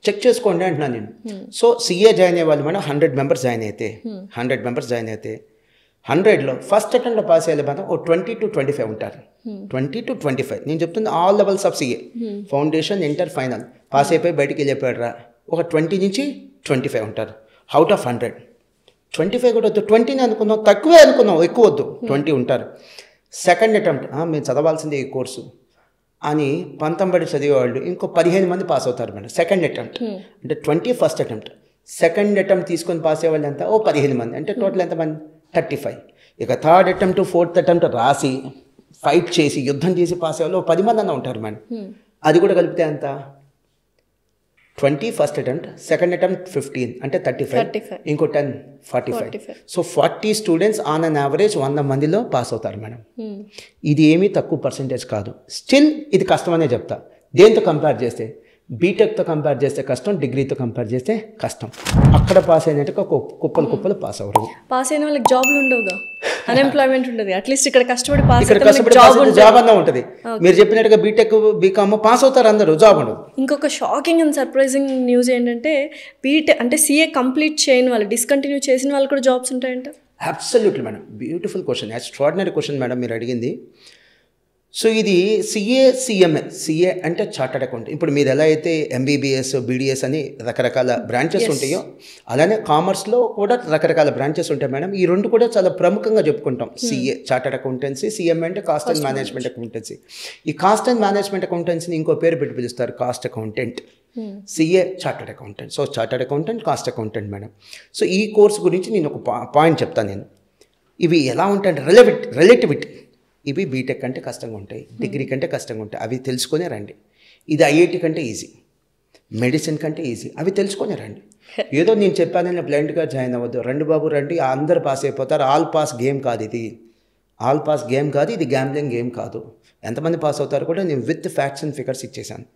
చెక్ చేసుకోండి అంటున్నాను నేను. సో సిఏ జాయిన్ అయ్యే వాళ్ళు మేడం 100 members జాయిన్ అయితే 100లో ఫస్ట్ అటెంప్ట్లో పాస్ అయ్యే మేడం ఓ 20 to 25 ఉంటారు. 20 to 25 నేను చెప్తుంది all levels of CA, foundation, inter, final pass అయిపోయి బయటికి వెళ్ళిపోయాడు రా, ఒక 20 నుంచి 25 ఉంటారు అవుట్ ఆఫ్ 100. 25 కూడా వద్దు, 20 అనుకున్నాం, తక్కువే అనుకున్నాం, ఎక్కువ వద్దు, 20 ఉంటారు. సెకండ్ అటెంప్ట్ మేము చదవాల్సిందే ఈ కోర్సు అని పంతంబడి చదివేవాళ్ళు ఇంకో 15 మంది పాస్ అవుతారు మేడం. సెకండ్ అటెంప్ట్ అంటే 20 ఫస్ట్ అటెంప్ట్, సెకండ్ అటెంప్ట్ తీసుకొని పాస్ అయ్యే వాళ్ళు ఎంత 15 మంది, అంటే టోటల్ ఎంతమంది 35. ఇక థర్డ్ అటెంప్ట్ ఫోర్త్ అటెంప్ట్ రాసి ఫైట్ చేసి యుద్ధం చేసి పాస్ అయ్యే వాళ్ళు 10 మంది అన్న ఉంటారు మేడం. అది కూడా కలిపితే ఎంత 20 ఫస్ట్ అటెంప్ట్, సెకండ్ అటెంప్ట్ 15 అంటే 35, ఇంకో 10 45. So 40 students on an average 100 మందిలో పాస్ అవుతారు మేడం. ఇది ఏమీ తక్కువ పర్సంటేజ్ కాదు. స్టిల్ ఇది కష్టమనే చెప్తా. దేంతో కంపేర్ చేస్తే బీటెక్తో కంపేర్ చేస్తే కష్టం, డిగ్రీతో కంపేర్ చేస్తే కష్టం. అక్కడ పాస్ అయినట్టు కుప్పలు పాస్ అవ్వరు. పాస్ అయిన వాళ్ళకి జాబ్లు ఉండవుగా, అన్ఎంప్లాయ్మెంట్ ఉంటుంది. అట్లీస్ట్ ఇక్కడ కష్టపడి జాబ్ అన్నా ఉంటుంది. మీరు చెప్పినట్టుగా బీటెక్ బీకామ్ పాస్ అవుతారు అందరూ, జాబ్ ఉండదు. ఇంకొక షాకింగ్ అండ్ సర్ప్రైజింగ్ న్యూస్ ఏంటంటే బీటెక్ అంటే సీఏ కంప్లీట్ చేయని వాళ్ళు, డిస్కంటిన్యూ చేసిన వాళ్ళు కూడా జాబ్స్ ఉంటాయంట. Absolutely madam, beautiful question, extraordinary question madam మీరు అడిగింది. సో ఇది సిఏ అంటే చార్టర్డ్ అకౌంట్. ఇప్పుడు మీరు ఎలా అయితే ఎంబీబీఎస్ బీడీఎస్ అని రకరకాల బ్రాంచెస్ ఉంటాయో అలానే కామర్స్లో కూడా రకరకాల బ్రాంచెస్ ఉంటాయి మేడం. ఈ రెండు కూడా చాలా ప్రముఖంగా చెప్పుకుంటాం. సిఏ చార్టర్డ్ అకౌంటెన్సీ, సిఎంఏ అంటే కాస్ట్ అండ్ మేనేజ్మెంట్ అకౌంటెన్సీ. ఈ కాస్ట్ అండ్ మేనేజ్మెంట్ అకౌంటెన్సీని ఇంకో పేరు పెట్టి పిలుస్తారు, cost accountant. CA chartered accountant. So chartered accountant, cost accountant madam. So ఈ కోర్స్ గురించి నేను ఒక పాయింట్ చెప్తాను. నేను ఇవి ఎలా ఉంటాయంటే రిలేటివిటీ. ఇవి బీటెక్ కంటే కష్టంగా ఉంటాయి, డిగ్రీ కంటే కష్టంగా ఉంటాయి, అవి తెలుసుకొనే రండి. ఇది ఐఐటి కంటే ఈజీ, మెడిసిన్ కంటే ఈజీ, అవి తెలుసుకొనే రండి. ఏదో నేను చెప్పానని బ్లైండ్గా జాయిన్ అవ్వద్దు. రండి బాబు రండి, అందరు పాస్ అయిపోతారు. ఆల్ పాస్ గేమ్ కాదు ఇది, ఆల్ పాస్ గేమ్ కాదు, ఇది గ్యాంబ్లింగ్ గేమ్ కాదు. ఎంతమంది పాస్ అవుతారు కూడా నేను విత్ ఫ్యాక్ట్స్ అండ్ ఫిగర్స్ ఇచ్చేసాను.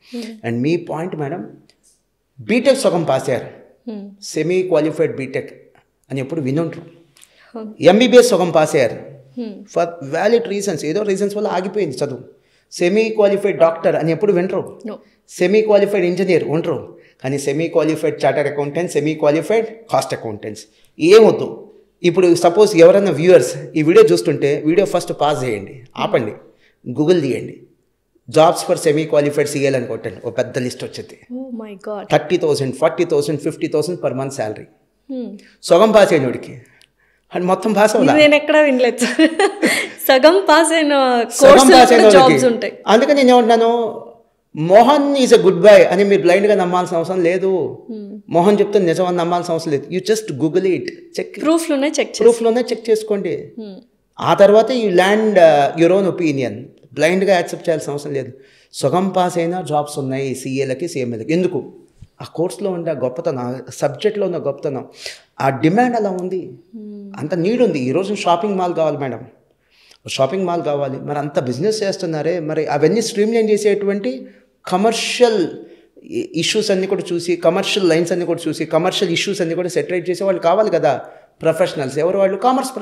అండ్ మీ పాయింట్ మేడం, బీటెక్ సగం పాస్ అయ్యారు, సెమీ క్వాలిఫైడ్ బీటెక్ అని ఎప్పుడు వినుంటారు. ఎంబీబీఎస్ సగం పాస్ అయ్యారు ఫర్ వ్యాలిడ్ రీజన్స్, ఏదో రీజన్స్ వల్ల ఆగిపోయింది చదువు. సెమీ క్వాలిఫైడ్ డాక్టర్ అని ఎప్పుడు వింటరు, సెమీ క్వాలిఫైడ్ ఇంజనీర్ ఉండరు. కానీ semi qualified chartered accountants, semi qualified cost accountants ఏమొద్దు. ఇప్పుడు సపోజ్ ఎవరైనా వ్యూవర్స్ ఈ వీడియో చూస్తుంటే వీడియో ఫస్ట్ పాజ్ చేయండి, ఆపండి, గూగుల్ తీయండి, jobs for semi qualified CL అని కొట్టండి. ఒక పెద్ద లిస్ట్ వచ్చింది. 30,000, 40,000, 50,000 పర్ మంత్ శాలరీ. సగం పాస్ అయినోడికి అండ్ మొత్తం పాస్ అవ్వాలి. నేను ఎక్కడ వినలేదు సగం పాస్ అయిన జాబ్స్ ఉంటాయి. అందుకని నేను ఏమంటున్నాను, Mohan is a good boy అని మీరు బ్లైండ్గా నమ్మాల్సిన అవసరం లేదు. మోహన్ చెప్తే నిజం అని నమ్మాల్సిన అవసరం లేదు. You just Google it, check, ప్రూఫ్లోనే చెక్ చేసుకోండి. ఆ తర్వాత you land your own opinion. బ్లైండ్గా యాక్సెప్ట్ చేయాల్సిన అవసరం లేదు. సగం పాస్ అయినా జాబ్స్ ఉన్నాయి సిఏలకి, సిఎంఏలకి. ఎందుకు? ఆ కోర్సులో ఉండే గొప్పతనం, సబ్జెక్ట్లో ఉన్న గొప్పతనం, ఆ డిమాండ్ అలా ఉంది, అంత నీడ్ ఉంది. ఈరోజు షాపింగ్ మాల్ కావాలి మేడం, షాపింగ్ మాల్ కావాలి, మరి అంత బిజినెస్ చేస్తున్నారే, మరి అవన్నీ స్ట్రీమ్లైన్ చేసేటువంటి కమర్షియల్ ఇష్యూస్ అన్నీ కూడా చూసి, కమర్షియల్ లైన్స్ అన్నీ కూడా చూసి, కమర్షియల్ ఇష్యూస్ అన్నీ కూడా సెటరేట్ చేసే వాళ్ళు కావాలి కదా ప్రొఫెషనల్స్. ఎవరు వాళ్ళు? Commerce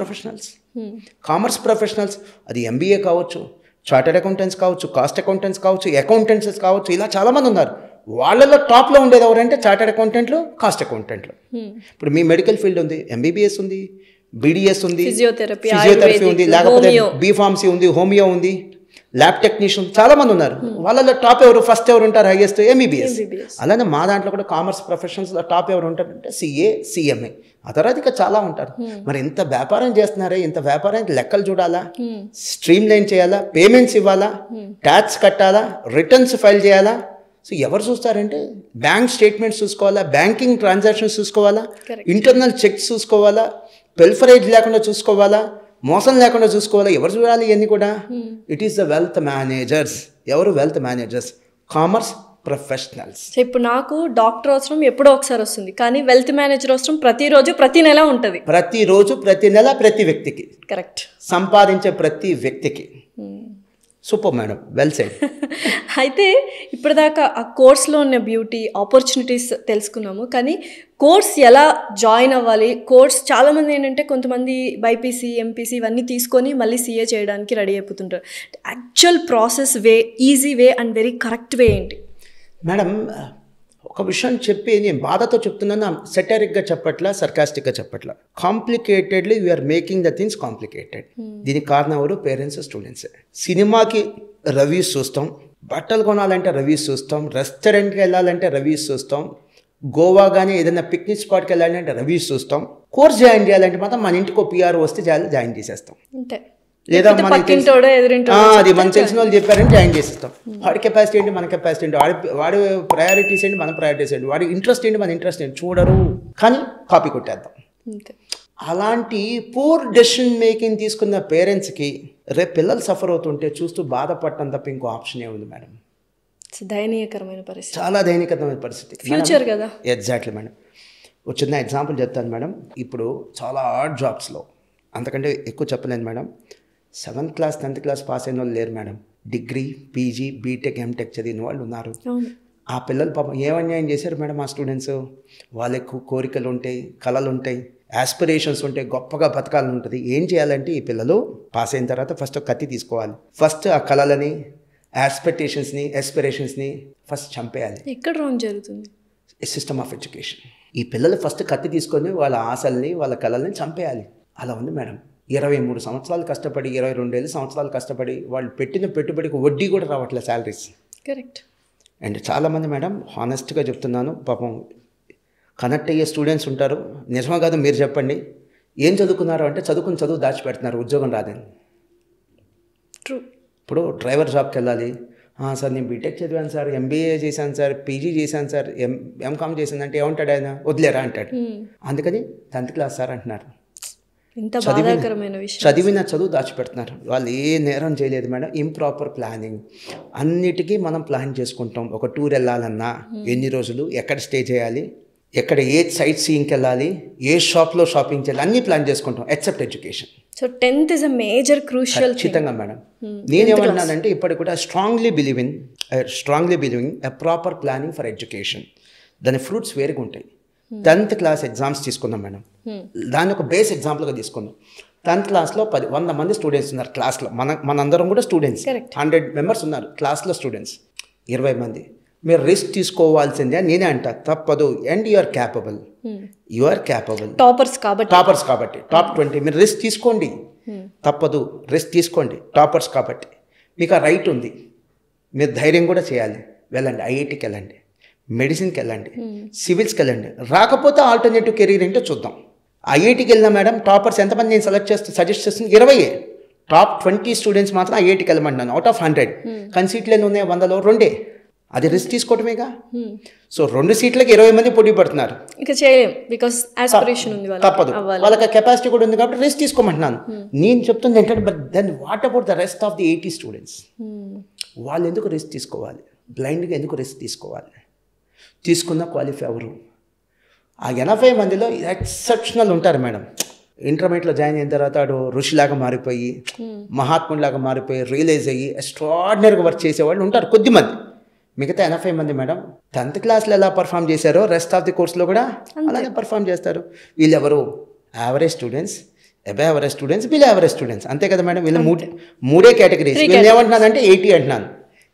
professionals. అది ఎంబీఏ కావచ్చు, చార్టర్డ్ అకౌంటెంట్స్ కావచ్చు, కాస్ట్ అకౌంటెంట్స్ కావచ్చు, అకౌంటెంట్స్ కావచ్చు, ఇలా చాలామంది ఉన్నారు. వాళ్ళలో టాప్లో ఉండేది ఎవరంటే చార్టర్డ్ అకౌంటెంట్లు, కాస్ట్ అకౌంటెంట్లు. ఇప్పుడు మీ మెడికల్ ఫీల్డ్ ఉంది, ఎంబీబీఎస్ ఉంది, బీడీఎస్ ఉంది, ఫిజియోథెరపీ ఉంది, లేకపోతే బీఫార్మసీ ఉంది, హోమియో ఉంది, ల్యాబ్ టెక్నీషియన్, చాలామంది ఉన్నారు. వాళ్ళలో టాప్ ఎవరు, ఫస్ట్ ఎవరు ఉంటారు? Highest MBBS. అలానే మా దాంట్లో కూడా కామర్స్ ప్రొఫెషనల్స్లో టాప్ ఎవరు ఉంటారంటే సిఏ, సిఎంఏ. ఆ తర్వాత ఇక చాలా ఉంటారు. మరి ఇంత వ్యాపారం చేస్తున్నారే, ఇంత వ్యాపారానికి లెక్కలు చూడాలా, స్ట్రీమ్ లైన్ చేయాలా, పేమెంట్స్ ఇవ్వాలా, ట్యాక్స్ కట్టాలా, రిటర్న్స్ ఫైల్ చేయాలా. సో ఎవరు చూస్తారంటే బ్యాంక్ స్టేట్మెంట్స్ చూసుకోవాలా, బ్యాంకింగ్ ట్రాన్సాక్షన్స్ చూసుకోవాలా, ఇంటర్నల్ చెక్స్ చూసుకోవాలా, పెల్ఫరేజ్ లేకుండా చూసుకోవాలా, మోసం లేకుండా చూసుకోవాలా. ఎవరు చూడాలి ఇవన్నీ కూడా? It is the wealth managers. ఎవరు? Wealth managers, commerce professionals. ఇప్పుడు నాకు డాక్టర్ అవసరం ఎప్పుడో ఒకసారి వస్తుంది, కానీ వెల్త్ మేనేజర్ అవసరం ప్రతిరోజు, ప్రతి నెల ఉంటుంది. ప్రతిరోజు, ప్రతి నెల, ప్రతి వ్యక్తికి. కరెక్ట్. సంపాదించే ప్రతి వ్యక్తికి. Super madam, well said. అయితే ఇప్పటిదాకా ఆ కోర్స్లో ఉన్న బ్యూటీ, ఆపర్చునిటీస్ తెలుసుకున్నాము. కానీ కోర్స్ ఎలా జాయిన్ అవ్వాలి, కోర్స్ చాలామంది ఏంటంటే కొంతమంది బైపీసీ, ఎంపీసీ ఇవన్నీ తీసుకొని మళ్ళీ సీఏ చేయడానికి రెడీ అయిపోతుంటారు. Actual process way, easy way and very correct way ఏంటి? మేడం ఒక విషయం చెప్పి నేను బాధతో చెప్తున్నాను, సెటరిక్గా చెప్పట్లా, సర్కాస్టిక్గా చెప్పట్లా. Complicatedly we are making the things complicated. దీనికి కారణం ఎవరు? పేరెంట్స్, స్టూడెంట్సే. సినిమాకి రివ్యూస్ చూస్తాం, బట్టలు కొనాలంటే రివ్యూస్ చూస్తాం, రెస్టారెంట్కి వెళ్ళాలంటే రివ్యూస్ చూస్తాం, గోవా కానీ ఏదైనా పిక్నిక్ స్పాట్కి వెళ్ళాలంటే రివ్యూస్ చూస్తాం. కోర్స్ జాయిన్ చేయాలంటే మాత్రం మన ఇంటికి పిఆర్ వస్తే జాయిన్ చేసేస్తాం. లేదా అది మనకు తెలిసిన వాళ్ళు చెప్పారని జాయిన్ చేసేస్తాం. వాడి కెపాసిటీ ఏంటి, మన కెపాసిటీ ఏంటి, వాడి ప్రయారిటీస్ ఏంటి, మన ప్రయారిటీస్ ఏంటి, వాడి ఇంట్రెస్ట్ ఏంటి, మన ఇంట్రెస్ట్ ఏంటి చూడరు, కానీ కాపీ కొట్టేద్దాం. అలాంటి పూర్ డెసిషన్ మేకింగ్ తీసుకున్న పేరెంట్స్కి రేపు పిల్లలు సఫర్ అవుతుంటే చూస్తూ బాధపడటం తప్ప ఇంకో ఆప్షన్ ఏముంది మేడం? దయనీయకరమైన పరిస్థితి, చాలా దయనీయకరమైన పరిస్థితి. ఫ్యూచర్ కదా. Exactly madam. ఒక చిన్న ఎగ్జాంపుల్ చెప్తాను మేడం. ఇప్పుడు చాలా హార్డ్ జాబ్స్లో, అంతకంటే ఎక్కువ చెప్పలేను madam, 7th class 10th class pass అయిన వాళ్ళు లేరు madam. Degree, PG, B Tech, M Tech చదివిన వాళ్ళు ఉన్నారు. ఆ పిల్లలు పాపం ఏమన్యాయం చేశారు మేడం ఆ స్టూడెంట్స్? వాళ్ళకు కోరికలు ఉంటాయి, కళలు ఉంటాయి, ఆస్పిరేషన్స్ ఉంటాయి, గొప్పగా బతకాలని ఉంటుంది. ఏం చేయాలంటే ఈ పిల్లలు పాస్ అయిన తర్వాత ఫస్ట్ కత్తి తీసుకోవాలి. ఫస్ట్ ఆ కళలని, ఆస్పిరేషన్స్ని ఫస్ట్ చంపేయాలి. ఎక్కడ రాంగ్ జరుగుతుంది? System of education. ఈ పిల్లలు ఫస్ట్ కత్తి తీసుకొని వాళ్ళ ఆశల్ని, వాళ్ళ కళల్ని చంపేయాలి. అలా ఉంది మేడం. 23 సంవత్సరాలు కష్టపడి, 22 సంవత్సరాలు కష్టపడి వాళ్ళు పెట్టిన పెట్టుబడికి వడ్డీ కూడా రావట్లేదు శాలరీస్. కరెక్ట్. అండ్ చాలామంది మేడం, హానెస్ట్గా చెప్తున్నాను, పాపం కనెక్ట్ అయ్యే స్టూడెంట్స్ ఉంటారు. నిజమా కాదు మీరు చెప్పండి. ఏం చదువుకున్నారు అంటే చదువు దాచిపెడుతున్నారు, ఉద్యోగం రాదని. ట్రూ. ఇప్పుడు డ్రైవర్ జాబ్కి వెళ్ళాలి, సార్ నేను బీటెక్ చదివాను సార్, ఎంబీఏ చేశాను సార్, పీజీ చేశాను సార్, ఎంకామ్ చేశాను అంటే ఏమంటాడు ఆయన? వదిలేరా అంటాడు. అందుకని 10th క్లాస్ సార్ అంటున్నారు. చదివిన చదువు దాచిపెడుతున్నారు. వాళ్ళు ఏ నేరం చేయలేదు మేడం. Improper planning. అన్నిటికీ మనం ప్లాన్ చేసుకుంటాం. ఒక టూర్ వెళ్ళాలన్నా ఎన్ని రోజులు, ఎక్కడ స్టే చేయాలి, ఎక్కడ ఏ సైట్ సీయింగ్కి వెళ్ళాలి, ఏ షాప్లో షాపింగ్ చేయాలి, అన్నీ ప్లాన్ చేసుకుంటాం except education. So 10th is a major crucial. ఖచ్చితంగా మేడం. నేనేమన్నానంటే ఇప్పటికి కూడా strongly believe in a proper planning for education. దాని ఫ్రూట్స్ వేరుగా ఉంటాయి. 10th క్లాస్ ఎగ్జామ్స్ తీసుకుందాం మేడం. దాన్ని ఒక బేస్ ఎగ్జాంపుల్గా తీసుకుందాం. 10th క్లాస్లో 100 మంది స్టూడెంట్స్ ఉన్నారు క్లాస్లో. మనందరం కూడా స్టూడెంట్స్. 100 మెంబర్స్ ఉన్నారు క్లాస్లో స్టూడెంట్స్. 20 మంది. మీరు రిస్క్ తీసుకోవాల్సిందే నేనే అంటా, తప్పదు. And you are capable. Toppers కాబట్టి టాప్ 20 మీరు రిస్క్ తీసుకోండి, తప్పదు. రిస్క్ తీసుకోండి, టాపర్స్ కాబట్టి మీకు ఆ రైట్ ఉంది. మీరు ధైర్యం కూడా చేయాలి. వెళ్ళండి, ఐఐటికి వెళ్ళండి, మెడిసిన్కి వెళ్ళండి, సివిల్స్కి వెళ్ళండి. రాకపోతే ఆల్టర్నేటివ్ కెరీర్ ఏంటో చూద్దాం. ఐఐటికి వెళ్ళినా మేడం టాపర్స్ ఎంతమంది నేను సజెస్ట్ చేస్తుంది? 20. టాప్ 20 స్టూడెంట్స్ మాత్రం ఐఐటికి వెళ్ళమంటున్నాను. అవుట్ ఆఫ్ 100 కానీ సీట్లు ఎన్ని ఉన్నాయి? 100లో 2. అది రిస్క్ తీసుకోవటమేగా. సో 2 సీట్లకి 20 మంది పోటీ పడుతున్నారు. ఇంకా చేయలేం, బికాస్ ఆస్పిరేషన్ ఉంది, తప్పదు. వాళ్ళకి కెపాసిటీ కూడా ఉంది కాబట్టి రిస్క్ తీసుకోమంటున్నాను. నేను చెప్తుంది ఏంటంటే, but then what about the rest of the 80 students? వాళ్ళు ఎందుకు రిస్క్ తీసుకోవాలి? బ్లైండ్గా ఎందుకు రిస్క్ తీసుకోవాలి? తీసుకున్న క్వాలిఫై ఎవరు? ఆ 80 మందిలో ఎక్సెప్షనల్ ఉంటారు మేడం. ఇంటర్మీడియట్లో జాయిన్ అయిన తర్వాత వాడు ఋషిలాగా మారిపోయి, మహాత్ముడిలాగా మారిపోయి, రియలైజ్ అయ్యి ఎక్స్ట్రాడినరీగా వర్క్ చేసేవాళ్ళు ఉంటారు కొద్దిమంది. మిగతా 80 మంది మేడం 10th క్లాస్లో ఎలా పర్ఫామ్ చేశారో రెస్ట్ ఆఫ్ ది కోర్స్లో కూడా అలాగే పర్ఫామ్ చేస్తారు. వీళ్ళు ఎవరు? Average students, above average students, below average students. అంతే కదా మేడం? వీళ్ళు మూడే కేటగిరీస్. వీళ్ళు ఏమంటున్నానంటే 80 అంటున్నాను.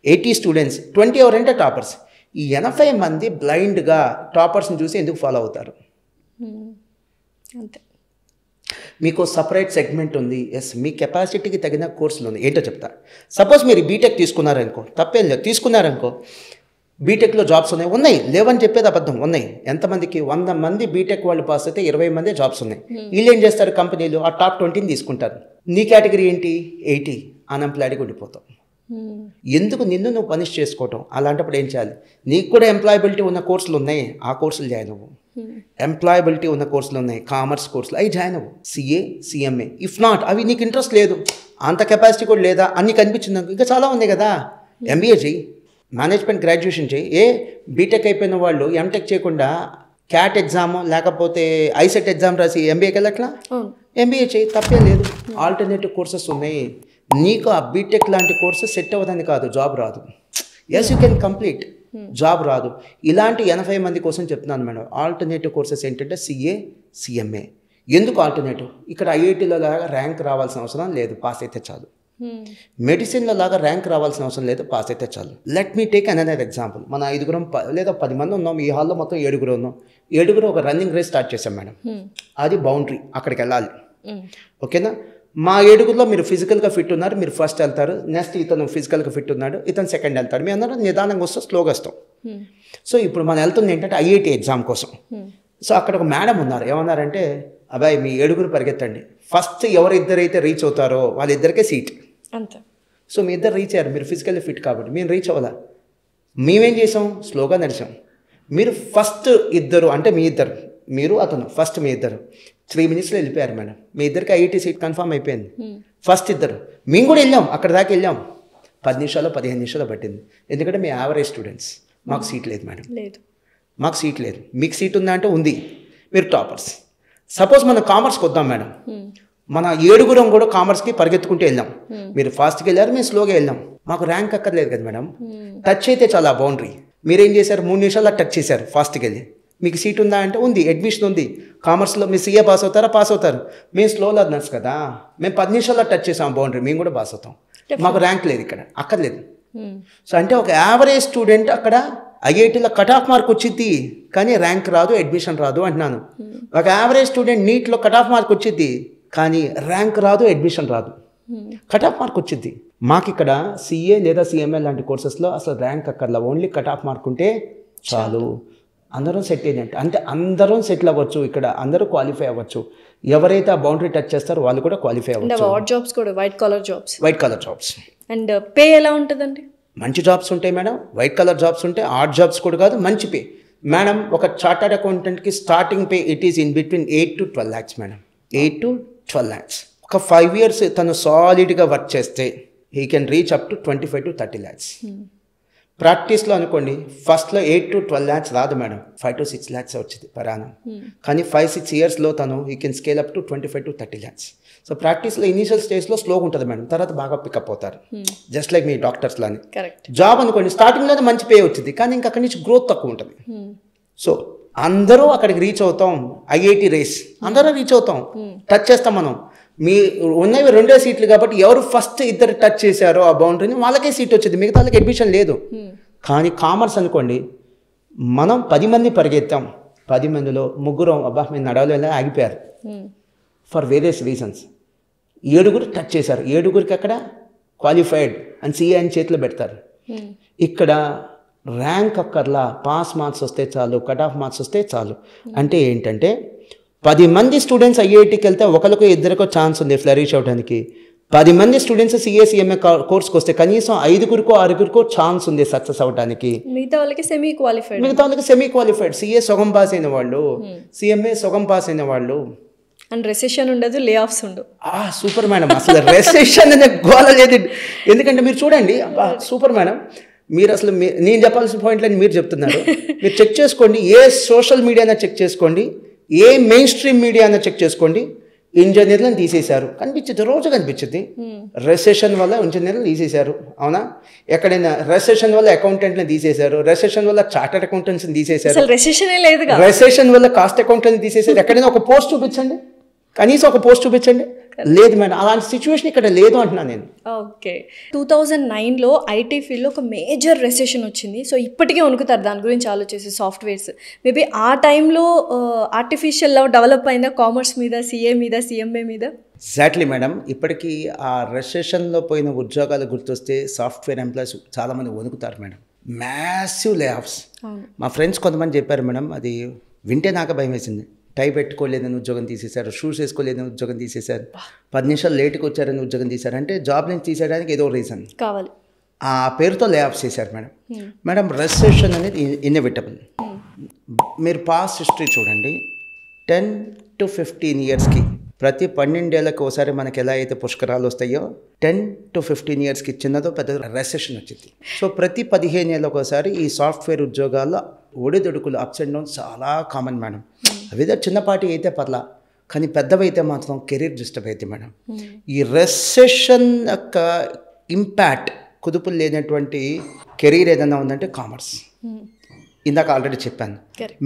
80 స్టూడెంట్స్, 20 ఎవరంటే టాపర్స్. ఈ 80 మంది బ్లైండ్గా టాపర్స్ని చూసి ఎందుకు ఫాలో అవుతారు? అంతే. మీకు సపరేట్ సెగ్మెంట్ ఉంది. ఎస్, మీ కెపాసిటీకి తగిన కోర్సులు ఉంది. ఏంటో చెప్తా. సపోజ్ మీరు బీటెక్ తీసుకున్నారనుకో, తప్పేం లేదు. తీసుకున్నారనుకో, బీటెక్లో జాబ్స్ ఉన్నాయి. లేవని చెప్పేది అబద్ధం. ఉన్నాయి. ఎంతమందికి? 100 మంది బీటెక్ వాళ్ళు పాస్ అయితే 20 మంది జాబ్స్ ఉన్నాయి. వీళ్ళు ఏం చేస్తారు? కంపెనీలు ఆ టాప్ 20ని తీసుకుంటారు. నీ కేటగిరీ ఏంటి? 80. అన్ఎంప్లాయిడ్గా ఉండిపోతావు. ఎందుకు నిన్ను నువ్వు పనిష్ చేసుకోవటం? అలాంటప్పుడు ఏం చేయాలి? నీకు కూడా ఎంప్లాయబిలిటీ ఉన్న కోర్సులు ఉన్నాయి, ఆ కోర్సులు జాయిన్ అవ్వు. ఎంప్లాయబిలిటీ ఉన్న కోర్సులు ఉన్నాయి, కామర్స్ కోర్సులు, అవి జాయిన్ అవ్వు. CA, CMA. ఇఫ్ నాట్, అవి నీకు ఇంట్రెస్ట్ లేదు, అంత కెపాసిటీ కూడా లేదా అన్ని కనిపించింది, ఇంకా చాలా ఉంది కదా. ఎంబీఏ చేయి, మేనేజ్మెంట్ గ్రాడ్యుయేషన్ చేయి. బీటెక్ అయిపోయిన వాళ్ళు ఎంటెక్ చేయకుండా క్యాట్ ఎగ్జామ్ లేకపోతే ఐసెట్ ఎగ్జామ్ రాసి ఎంబీఏకి వెళ్ళట్లా? ఎంబీఏ చేయి, తప్పే లేదు. ఆల్టర్నేటివ్ కోర్సెస్ ఉన్నాయి. నీకు ఆ బీటెక్ లాంటి కోర్సు సెట్ అవ్వదని కాదు, జాబ్ రాదు. Yes, you can complete, job రాదు. ఇలాంటి 80 మంది కోసం చెప్తున్నాను మేడం. ఆల్టర్నేటివ్ కోర్సెస్ ఏంటంటే సిఏ, సిఎంఏ. ఎందుకు ఆల్టర్నేటివ్? ఇక్కడ ఐఐటీలో లాగా ర్యాంక్ రావాల్సిన అవసరం లేదు, పాస్ అయితే చాలు. మెడిసిన్లో లాగా ర్యాంక్ రావాల్సిన అవసరం లేదు, పాస్ అయితే చాలు. Let me take another example. మన 5 లేదా 10 మంది ఉన్నాం. ఈ హాల్లో మొత్తం 7 ఉన్నాం. 7 ఒక రన్నింగ్ రేస్ స్టార్ట్ చేసాం మేడం. అది బౌండరీ, అక్కడికి వెళ్ళాలి. ఓకేనా? మా 7లో మీరు ఫిజికల్గా ఫిట్ ఉన్నారు, మీరు ఫస్ట్ వెళ్తారు. నెక్స్ట్ ఇతను ఫిజికల్గా ఫిట్ ఉన్నాడు, ఇతను సెకండ్ వెళ్తాడు. మీ అందరూ నిదానంగా వస్తాం, స్లోగా వస్తాం. సో ఇప్పుడు మనం వెళ్తుంది ఏంటంటే ఐఐటి ఎగ్జామ్ కోసం. సో అక్కడ ఒక మేడం ఉన్నారు, ఏమన్నారంటే అబ్బాయి మీ 7 పరిగెత్తండి, ఫస్ట్ ఎవరిద్దరైతే రీచ్ అవుతారో వాళ్ళిద్దరికే సీట్ అంతే. సో మీ ఇద్దరు రీచ్ అయ్యారు, మీరు ఫిజికల్లీ ఫిట్ కాబట్టి మేము రీచ్ అవ్వాలా. మేమేం చేసాం, స్లోగా నడిచాం. మీరు ఫస్ట్ ఇద్దరు అంటే మీ ఇద్దరు, మీరు అతను ఫస్ట్ మీ ఇద్దరు 3 minutesలో వెళ్ళిపోయారు మేడం. మీ ఇద్దరికి ఐఐటి సీట్ కన్ఫర్మ్ అయిపోయింది. ఫస్ట్ ఇద్దరు. మేము కూడా వెళ్ళాం, అక్కడ దాకా వెళ్ళాం. 10 నిమిషాలు 15 నిమిషాలు పట్టింది. ఎందుకంటే మీ యావరేజ్ స్టూడెంట్స్. మాకు సీట్ లేదు మేడం, లేదు, మాకు సీట్ లేదు. మీకు సీట్ ఉందా అంటే ఉంది, మీరు టాపర్స్. సపోజ్ మనం కామర్స్కి వద్దాం మేడం, మన 7 కూడా కామర్స్కి పరిగెత్తుకుంటూ వెళ్ళాం. మీరు ఫాస్ట్గా వెళ్ళారు, మేము స్లోగా వెళ్ళాం. మాకు ర్యాంక్ అక్కర్లేదు కదా మేడం, టచ్ అయితే చాలా బౌండరీ. మీరేం చేశారు, 3 నిమిషాల్లో టచ్ చేశారు ఫాస్ట్గా వెళ్ళి. మీకు సీట్ ఉందా అంటే ఉంది, అడ్మిషన్ ఉంది. కామర్స్లో మీరు సీఏ పాస్ అవుతారా, పాస్ అవుతారు. మేము స్లో లర్నర్స్ కదా, మేము 10 నిమిషాల్లో టచ్ చేసాం బౌండరీ, మేము కూడా పాస్ అవుతాం. మాకు ర్యాంక్ లేదు ఇక్కడ, అక్కర్లేదు. సో అంటే ఒక యావరేజ్ స్టూడెంట్ అక్కడ ఐఐటీలో కట్ ఆఫ్ మార్క్ వచ్చింది కానీ ర్యాంక్ రాదు, అడ్మిషన్ రాదు అంటున్నాను. ఒక యావరేజ్ స్టూడెంట్ నీట్లో కట్ ఆఫ్ మార్క్ వచ్చింది కానీ ర్యాంక్ రాదు, అడ్మిషన్ రాదు. కట్ ఆఫ్ మార్క్ వచ్చింది. మాకు ఇక్కడ సిఏ లేదా సిఎంఏ లాంటి కోర్సెస్లో అసలు ర్యాంక్ అక్కర్లా, ఓన్లీ కట్ ఆఫ్ మార్క్ ఉంటే చాలు. అందరం సెట్ అయ్యిందంటే అంటే అందరం సెటిల్ అవ్వచ్చు, ఇక్కడ అందరూ క్వాలిఫై అవ్వచ్చు. ఎవరైతే ఆ బౌండరీ టచ్ చేస్తారో వాళ్ళు కూడా క్వాలిఫై అవ్వచ్చు. జాబ్స్ కూడా white colour jobs. And pay ఎలా ఉంటుందండి? మంచి జాబ్స్ ఉంటాయి మేడం, వైట్ కలర్ జాబ్స్ ఉంటాయి. ఆర్ట్ జాబ్స్ కూడా కాదు, మంచి పే మేడం. ఒక చార్టర్డ్ అకౌంటెంట్కి starting pay it is in between 8 to 12 lakhs madam. 8 to 12 lakhs. ఒక 5 years తను సాలిడ్గా వర్క్ చేస్తే he can reach up to 25 to 30 lakhs. ప్రాక్టీస్లో అనుకోండి ఫస్ట్లో 8 to 12 lakhs రాదు మేడం, 5 to 6 lakhs వచ్చింది per annum. కానీ 5-6 yearsలో తను he can scale up to 25 to 30 lakhs. So ప్రాక్టీస్లో ఇనీషియల్ స్టేజ్లో స్లోగా ఉంటుంది మేడం, తర్వాత బాగా పికప్ అవుతారు. జస్ట్ లైక్ మీ డాక్టర్స్లాని. జాబ్ అనుకోండి స్టార్టింగ్లోనే మంచి పే వచ్చింది కానీ ఇంకా అక్కడి నుంచి గ్రోత్ తక్కువ ఉంటుంది. సో అందరూ అక్కడికి రీచ్ అవుతాం. ఐఐటి రేస్ అందరూ రీచ్ అవుతాం, టచ్ చేస్తాం మనం. మీ ఉన్నవి 2 సీట్లు కాబట్టి ఎవరు ఫస్ట్ ఇద్దరు టచ్ చేశారో ఆ బౌండరీని వాళ్ళకే సీట్ వచ్చింది, మిగతా వాళ్ళకి అడ్మిషన్ లేదు. కానీ కామర్స్ అనుకోండి మనం 10 మంది పరిగెత్తాం, 10 మందిలో 3 అబ్బా మేము నడవలేదా ఆగిపోయారు ఫర్ వేరియస్ రీజన్స్. 7 టచ్ చేశారు, 7 అక్కడ క్వాలిఫైడ్ అని సిఏ అని చేతిలో పెడతారు. ఇక్కడ ర్యాంక్ అక్కర్లా, పాస్ మార్క్స్ వస్తే చాలు, కట్ ఆఫ్ మార్క్స్ వస్తే చాలు. అంటే ఏంటంటే 10 మంది స్టూడెంట్స్ ఐఐటికి వెళ్తే ఒకరికో ఇద్దరికో ఛాన్స్ ఉంది ఫ్లరిష్ అవడానికి. 10 మంది స్టూడెంట్స్ సిఏ సిఎంఏ కోర్స్కి వస్తే కనీసం 5-6 ఛాన్స్ ఉంది సక్సెస్ అవడానికి. మిగతా వాళ్ళకి సెమీ క్వాలిఫైడ్. సిఏ సగం పాస్ అయిన వాళ్ళు, సిఎంఏ సగం పాస్ అయిన వాళ్ళు. అండ్ రెసెషన్ ఉండదు, లే ఆఫ్స్ ఉండవు. సూపర్ మేడం, అసలు రెసెషన్ అనే గోల లేదు. ఎందుకంటే మీరు చూడండి, సూపర్ మేడం. మీరు అసలు నేను చెప్పాల్సిన పాయింట్లని మీరు చెప్తున్నారు. మీరు చెక్ చేసుకోండి, ఏ సోషల్ మీడియానా చెక్ చేసుకోండి, ఏ మెయిన్ స్ట్రీమ్ మీడియా అయినా చెక్ చేసుకోండి, ఇంజనీర్లను తీసేశారు కనిపించింది, రోజు కనిపించింది. రెసెషన్ వల్ల ఇంజనీర్లు తీసేశారు, అవునా? ఎక్కడైనా రెసెషన్ వల్ల అకౌంటెంట్ని తీసేశారు, రెసెషన్ వల్ల చార్టర్డ్ అకౌంటెంట్స్ని తీసేశారు, రెసెషన్ వల్ల కాస్ట్ అకౌంటెంట్ని తీసేశారు. ఎక్కడైనా ఒక పోస్ట్ చూపించండి, కనీసం ఒక పోస్ట్ చూపించండి. లేదు మేడం, అలాంటి సిచ్యువేషన్ ఇక్కడ లేదు అంటున్నాను నేను. ఓకే, 2009లో ఐటీ ఫీల్డ్లో ఒక మేజర్ రెసెషన్ వచ్చింది. సో ఇప్పటికే వణుకుతారు దాని గురించి ఆలోచిస్తే సాఫ్ట్వేర్స్. మేబీ ఆ టైంలో ఆర్టిఫిషియల్ లవ్ డెవలప్ అయిందా కామర్స్ మీద, సిఏ మీద, సిఎంఏ మీద? Exactly madam. ఇప్పటికీ ఆ రెసెషన్లో పోయిన ఉద్యోగాలు గుర్తొస్తే సాఫ్ట్వేర్ ఎంప్లాయీస్ చాలామంది వణుకుతారు మేడం. మ్యాసివ్ లే ఆఫ్స్. మా ఫ్రెండ్స్ కొంతమంది చెప్పారు మేడం, అది వింటే నాకు భయం వేసింది. టై పెట్టుకోలేదని ఉద్యోగం తీసేశారు, షూస్ వేసుకోలేదని ఉద్యోగం తీసేశారు, 10 నిమిషాలు లేట్కి వచ్చారని ఉద్యోగం తీశారు. అంటే జాబ్ నుంచి తీసేయడానికి ఏదో రీజన్ కావాలి, ఆ పేరుతో లే ఆఫ్ చేశారు మేడం. మేడం రెసెషన్ అనేది ఇన్ఎవిటబుల్. మీరు పాస్ట్ హిస్టరీ చూడండి, 10 to 15 yearsకి ప్రతి 12 ఏళ్ళకి ఒకసారి మనకి ఎలా అయితే పుష్కరాలు వస్తాయో 10 to 15 yearsకి చిన్నదో పెద్ద రెసెషన్ వచ్చింది. సో ప్రతి 15 ఏళ్ళకి ఒకసారి ఈ సాఫ్ట్వేర్ ఉద్యోగాల్లో ఒడిదొడుకులు, అప్స్ అండ్ డౌన్స్ చాలా కామన్ మేడం. అవిదో చిన్నపాటి అయితే పర్లా, కానీ పెద్దవైతే మాత్రం కెరీర్ డిస్టర్బ్ అయితే మేడం. ఈ రెసెషన్ యొక్క ఇంపాక్ట్, కుదుపులు లేనటువంటి కెరీర్ ఏదైనా ఉందంటే కామర్స్. ఇందాక ఆల్రెడీ చెప్పాను.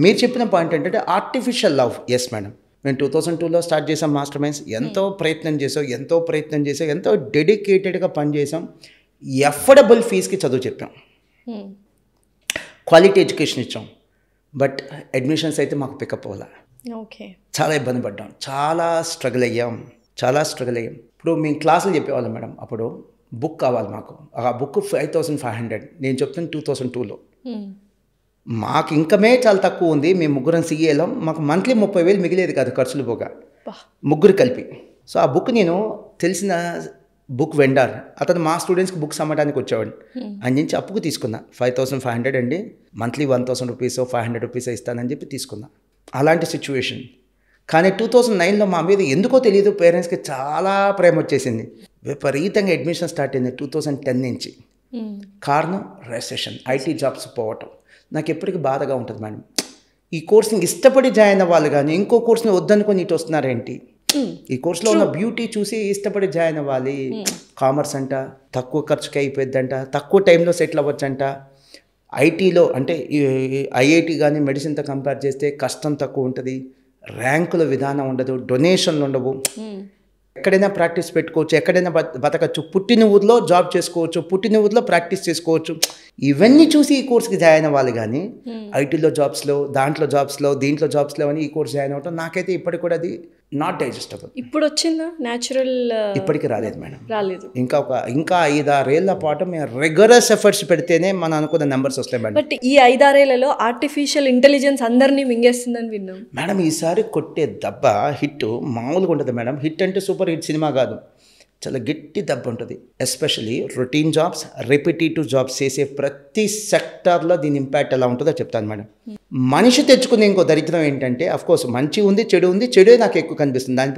మీరు చెప్పిన పాయింట్ ఏంటంటే ఆర్టిఫిషియల్ లవ్. ఎస్ మేడం, మేము 2002లో స్టార్ట్ చేసాం మాస్టర్ మైండ్స్. ఎంతో ప్రయత్నం చేసాం, ఎంతో డెడికేటెడ్గా పనిచేసాం. ఎఫర్డబుల్ ఫీజుకి చదువు చెప్పాం, క్వాలిటీ ఎడ్యుకేషన్ ఇచ్చాం. బట్ అడ్మిషన్స్ అయితే మాకు పికప్ అవ్వాలా. ఓకే, చాలా ఇబ్బంది పడ్డాం, చాలా స్ట్రగుల్ అయ్యాం. ఇప్పుడు మేము క్లాసులు చెప్పేవాళ్ళం మేడం. అప్పుడు బుక్ కావాలి మాకు, ఆ బుక్ 5500, నేను చెప్తాను 2002లో. మాకు ఇన్కమే చాలా తక్కువ ఉంది, మేము ముగ్గురం సీఏలం, మాకు మంత్లీ 30,000 మిగిలేదు కాదు ఖర్చులు పోగా, ముగ్గురు కలిపి. సో ఆ బుక్ నేను తెలిసిన బుక్ వెండర్ అతను మా స్టూడెంట్స్కి బుక్స్ అమ్మడానికి వచ్చేవాడు, అని నుంచి అప్పుకు తీసుకున్నా. 5,500 అండి, మంత్లీ 1,000 రూపీస్ 500 రూపీస్ ఇస్తానని చెప్పి తీసుకున్నా. అలాంటి సిచ్యువేషన్. కానీ 2009లో మా మీద ఎందుకో తెలియదు పేరెంట్స్కి చాలా ప్రేమ వచ్చేసింది, విపరీతంగా అడ్మిషన్ స్టార్ట్ అయింది 2010 నుంచి. కారణం రెసెషన్, ఐటీ జాబ్స్ పోవటం. నాకు ఎప్పటికీ బాధగా ఉంటుంది మేడం, ఈ కోర్స్ని ఇష్టపడి జాయిన్ అవ్వాలి కానీ ఇంకో కోర్స్ని వద్దనుకొని ఇటు వస్తున్నారేంటి. ఈ కోర్సులో ఉన్న బ్యూటీ చూసి ఇష్టపడి జాయిన్ అవ్వాలి. కామర్స్ అంట, తక్కువ ఖర్చుకి అయిపోద్దంట, తక్కువ టైంలో సెటిల్ అవ్వచ్చంట. ఐటీలో అంటే ఐఐటి కానీ మెడిసిన్తో కంపేర్ చేస్తే కష్టం తక్కువ ఉంటుంది, ర్యాంకుల విధానం ఉండదు, డొనేషన్లు ఉండవు, ఎక్కడైనా ప్రాక్టీస్ పెట్టుకోవచ్చు, ఎక్కడైనా బతకచ్చు, పుట్టిన ఊర్లో జాబ్ చేసుకోవచ్చు, పుట్టిన ఊర్లో ప్రాక్టీస్ చేసుకోవచ్చు. ఇవన్నీ చూసి ఈ కోర్స్కి జాయిన్ అవ్వాలి కానీ ఐటీలో జాబ్స్లో, దీంట్లో జాబ్స్లో అని ఈ కోర్స్ జాయిన్ అవ్వటం నాకైతే ఇప్పటికి కూడా అది నాట్ డైజెస్టబుల్. ఇప్పుడు వచ్చిందా న్యాచురల్? ఇప్పటికీ రాలేదు మేడం, రాలేదు. ఇంకా 5-6 ఏళ్ల పాటు మేము రెగ్యులర్ ఎఫర్ట్స్ పెడితేనే మనం అనుకున్న నెంబర్స్ వస్తాయి మేడం. బట్ ఈ 5-6 ఏళ్లలో ఆర్టిఫిషియల్ ఇంటెలిజెన్స్ అందరినీ మింగేస్తుందని విన్నాం మేడం. ఈసారి కొట్టే దెబ్బ హిట్ మామూలుగా ఉంటుంది మేడం. హిట్ అంటే సూపర్ హిట్ సినిమా కాదు, చాలా గట్టి దెబ్బ ఉంటుంది. Especially routine jobs, repetitive jobs చేసే ప్రతి సెక్టార్లో దీని ఇంపాక్ట్ ఎలా ఉంటుందో చెప్తాను మేడం. మనిషి తెచ్చుకునే ఇంకో దరిద్రం ఏంటంటే, అఫ్కోర్స్ మంచి ఉంది, చెడు ఉంది, చెడే నాకు ఎక్కువ కనిపిస్తుంది. దాని